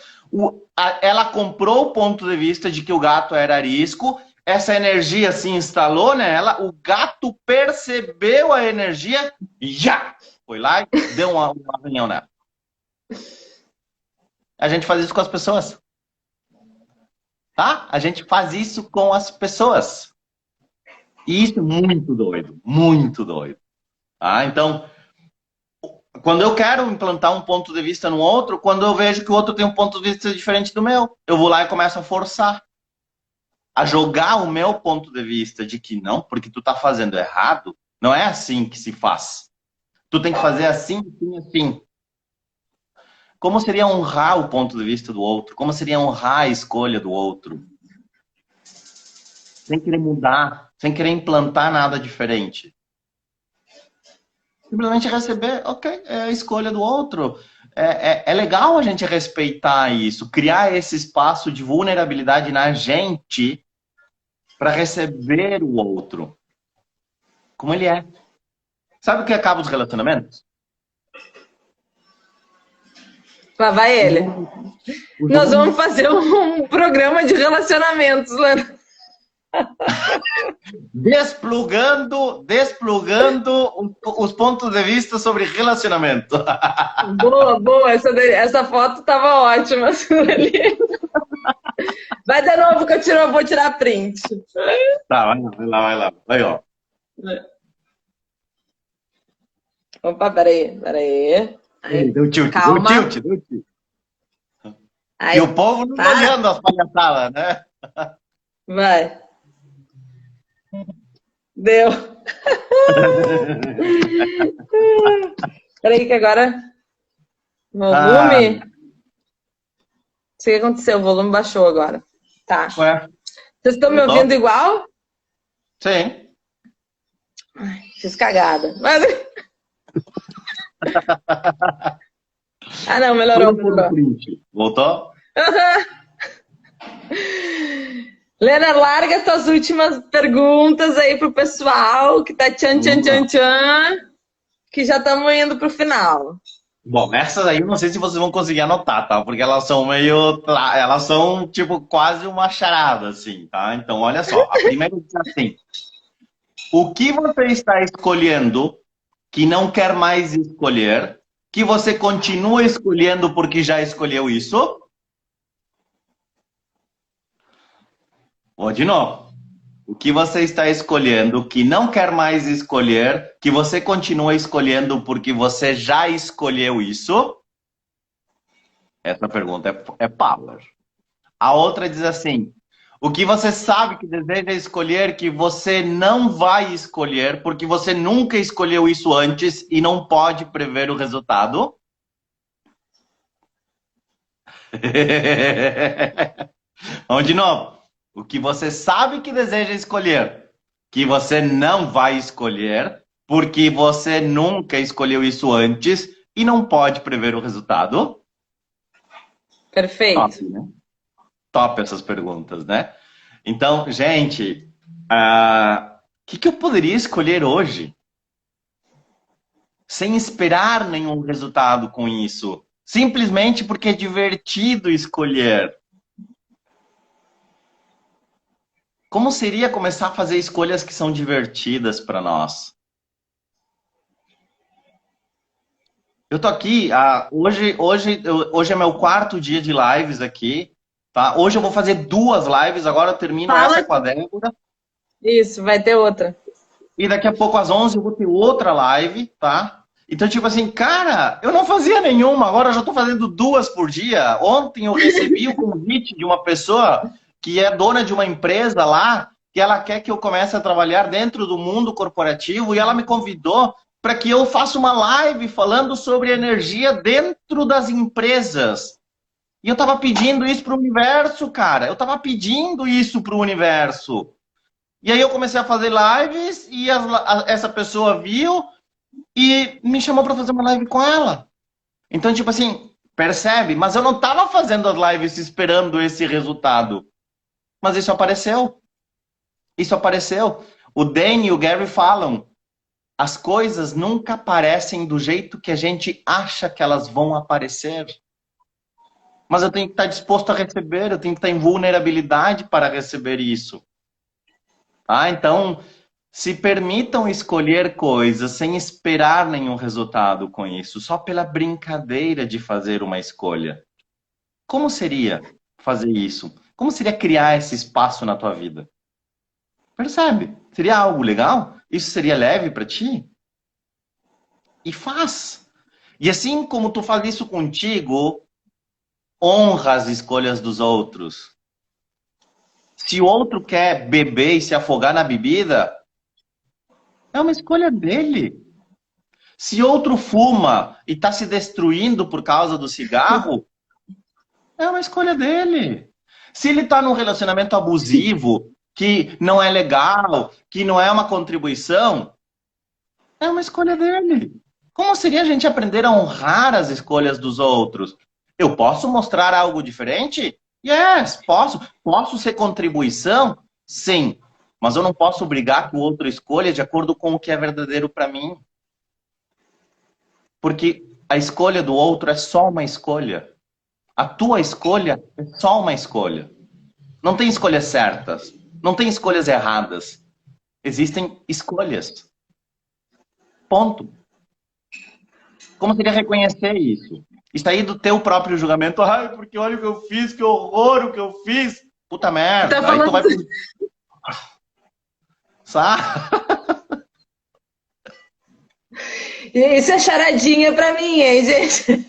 Ela comprou o ponto de vista de que o gato era arisco. Essa energia se instalou nela. O gato percebeu a energia e já foi lá e deu um arranhão nela. A gente faz isso com as pessoas. Tá? A gente faz isso com as pessoas. E isso é muito doido. Muito doido. Tá? Então, quando eu quero implantar um ponto de vista no outro, quando eu vejo que o outro tem um ponto de vista diferente do meu, eu vou lá e começo a forçar. A jogar o meu ponto de vista de que não, porque tu tá fazendo errado, não é assim que se faz. Tu tem que fazer assim, assim, assim. Como seria honrar o ponto de vista do outro? Como seria honrar a escolha do outro? Sem querer mudar, sem querer implantar nada diferente. Simplesmente receber, ok, é a escolha do outro. É legal a gente respeitar isso, criar esse espaço de vulnerabilidade na gente para receber o outro como ele é. Sabe o que acaba os relacionamentos? Lá vai ele. Nós vamos fazer um programa de relacionamentos, Lana. Desplugando os pontos de vista sobre relacionamento. Boa, boa. Essa foto tava ótima. Vai de novo que eu vou tirar print. Tá, vai lá. Aí, ó. Opa, peraí. Aí, deu tilt, calma. Deu tilt. Aí, e o povo não tá olhando as palhaçadas, né? Vai. Deu. Peraí que agora... Volume... Não sei o que aconteceu, o volume baixou agora. Tá. Ué, vocês estão me ouvindo igual? Sim. Ai, fiz cagada. Mas... não, melhorou. Voltou? Lena, larga suas últimas perguntas aí pro pessoal que tá tchan, que já estamos indo pro final. Bom, essas aí eu não sei se vocês vão conseguir anotar, tá? Porque elas são elas são tipo quase uma charada, assim, tá? Então, olha só, a primeira diz assim: o que você está escolhendo que não quer mais escolher, que você continua escolhendo porque já escolheu isso? Vou de novo. O que você está escolhendo que não quer mais escolher, que você continua escolhendo porque você já escolheu isso? Essa pergunta é power. A outra diz assim: o que você sabe que deseja escolher, que você não vai escolher, porque você nunca escolheu isso antes e não pode prever o resultado? Vamos de novo. O que você sabe que deseja escolher, que você não vai escolher, porque você nunca escolheu isso antes e não pode prever o resultado? Perfeito. Top, né? Top essas perguntas, né? Então, gente, o que eu poderia escolher hoje? Sem esperar nenhum resultado com isso. Simplesmente porque é divertido escolher. Como seria começar a fazer escolhas que são divertidas para nós? Eu tô aqui, hoje é meu 4º dia de lives aqui, tá? Hoje eu vou fazer 2 lives, agora eu termino essa com a Débora. Isso, vai ter outra. E daqui a pouco às 11 eu vou ter outra live, tá? Então, tipo assim, cara, eu não fazia nenhuma, agora eu já tô fazendo 2 por dia. Ontem eu recebi o convite de uma pessoa que é dona de uma empresa lá, que ela quer que eu comece a trabalhar dentro do mundo corporativo, e ela me convidou para que eu faça uma live falando sobre energia dentro das empresas. E eu tava pedindo isso pro universo, cara. Eu tava pedindo isso pro universo. E aí eu comecei a fazer lives e essa pessoa viu e me chamou para fazer uma live com ela. Então, tipo assim, percebe? Mas eu não tava fazendo as lives esperando esse resultado. Mas isso apareceu. Isso apareceu. O Danny e o Gary falam, as coisas nunca aparecem do jeito que a gente acha que elas vão aparecer. Mas eu tenho que estar disposto a receber, eu tenho que estar em vulnerabilidade para receber isso. Ah, então, se permitam escolher coisas sem esperar nenhum resultado com isso, só pela brincadeira de fazer uma escolha. Como seria fazer isso? Como seria criar esse espaço na tua vida? Percebe? Seria algo legal? Isso seria leve para ti? E faz. E assim como tu faz isso contigo, honra as escolhas dos outros. Se o outro quer beber e se afogar na bebida, é uma escolha dele. Se outro fuma e está se destruindo por causa do cigarro, é uma escolha dele. Se ele está num relacionamento abusivo, que não é legal, que não é uma contribuição, é uma escolha dele. Como seria a gente aprender a honrar as escolhas dos outros? Eu posso mostrar algo diferente? Yes, posso. Posso ser contribuição? Sim. Mas eu não posso obrigar que o outro escolha de acordo com o que é verdadeiro para mim. Porque a escolha do outro é só uma escolha. A tua escolha é só uma escolha. Não tem escolhas certas. Não tem escolhas erradas. Existem escolhas. Ponto. Como seria reconhecer isso? Isso aí do teu próprio julgamento. Ai, porque olha o que eu fiz, que horror o que eu fiz. Puta merda. Tá Aí tu vai... falando... Sabe? Isso é charadinha pra mim, hein, gente?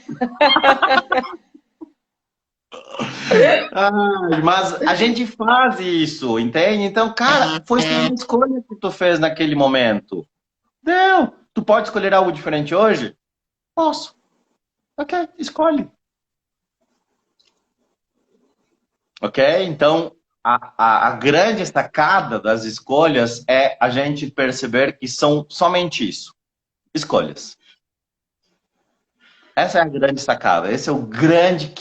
Ai, mas a gente faz isso, entende? Então, cara, foi só uma escolha que tu fez naquele momento. Não. Tu pode escolher algo diferente hoje? Posso. Ok, escolhe. Ok? Então, a grande sacada das escolhas é a gente perceber que são somente isso. Escolhas. Essa é a grande sacada. Esse é o grande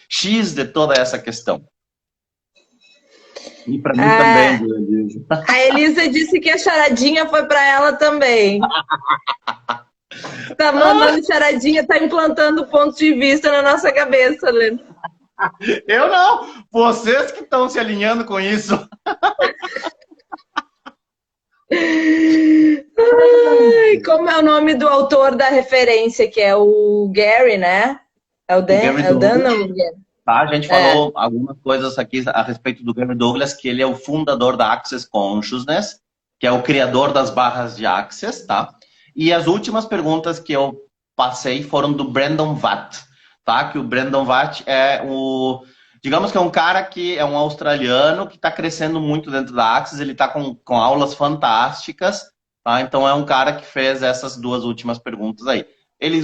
X de toda essa questão. E para mim também, grande. A Elisa disse que a charadinha foi para ela também. Tá mandando charadinha, tá implantando pontos de vista na nossa cabeça, Lena. Eu não! Vocês que estão se alinhando com isso. Ai, como é o nome do autor da referência, que é o Gary, né? É o Dan? Gary É o Dan, Douglas. não, Gary. Tá, a gente falou algumas coisas aqui a respeito do Gary Douglas, que ele é o fundador da Access Consciousness, que é o criador das barras de Access, tá? E as últimas perguntas que eu passei foram do Brandon Watt, tá? Que o Brandon Watt é digamos que é um cara que é um australiano que está crescendo muito dentro da Access, ele está com aulas fantásticas, tá? Então é um cara que fez essas 2 últimas perguntas aí.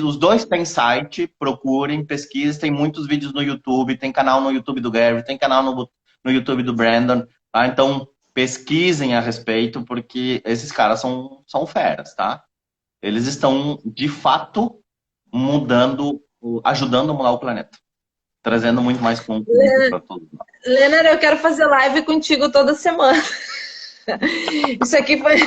Os dois têm site, procurem, pesquisem, tem muitos vídeos no YouTube, tem canal no YouTube do Gary, tem canal no YouTube do Brandon, tá? Então pesquisem a respeito, porque esses caras são feras, tá? Eles estão, de fato, ajudando a mudar o planeta. Trazendo muito mais conteúdo para todos nós. Leonard, eu quero fazer live contigo toda semana. Isso aqui foi...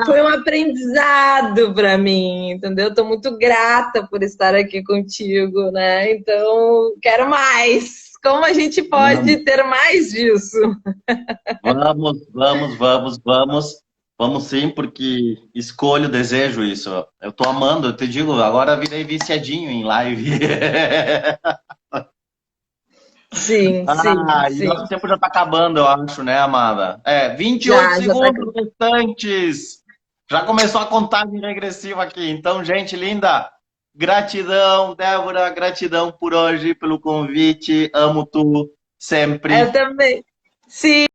Foi um aprendizado para mim, entendeu? Estou muito grata por estar aqui contigo, né? Então, quero mais. Como a gente pode ter mais disso? Vamos sim, porque escolho, desejo isso. Eu tô amando, eu te digo, agora virei viciadinho em live. Sim, sim. Nosso tempo já tá acabando, eu acho, né, amada? 28 segundos restantes. Já começou a contagem regressiva aqui. Então, gente linda, gratidão, Débora, gratidão por hoje, pelo convite. Amo tu sempre. Eu também. Sim.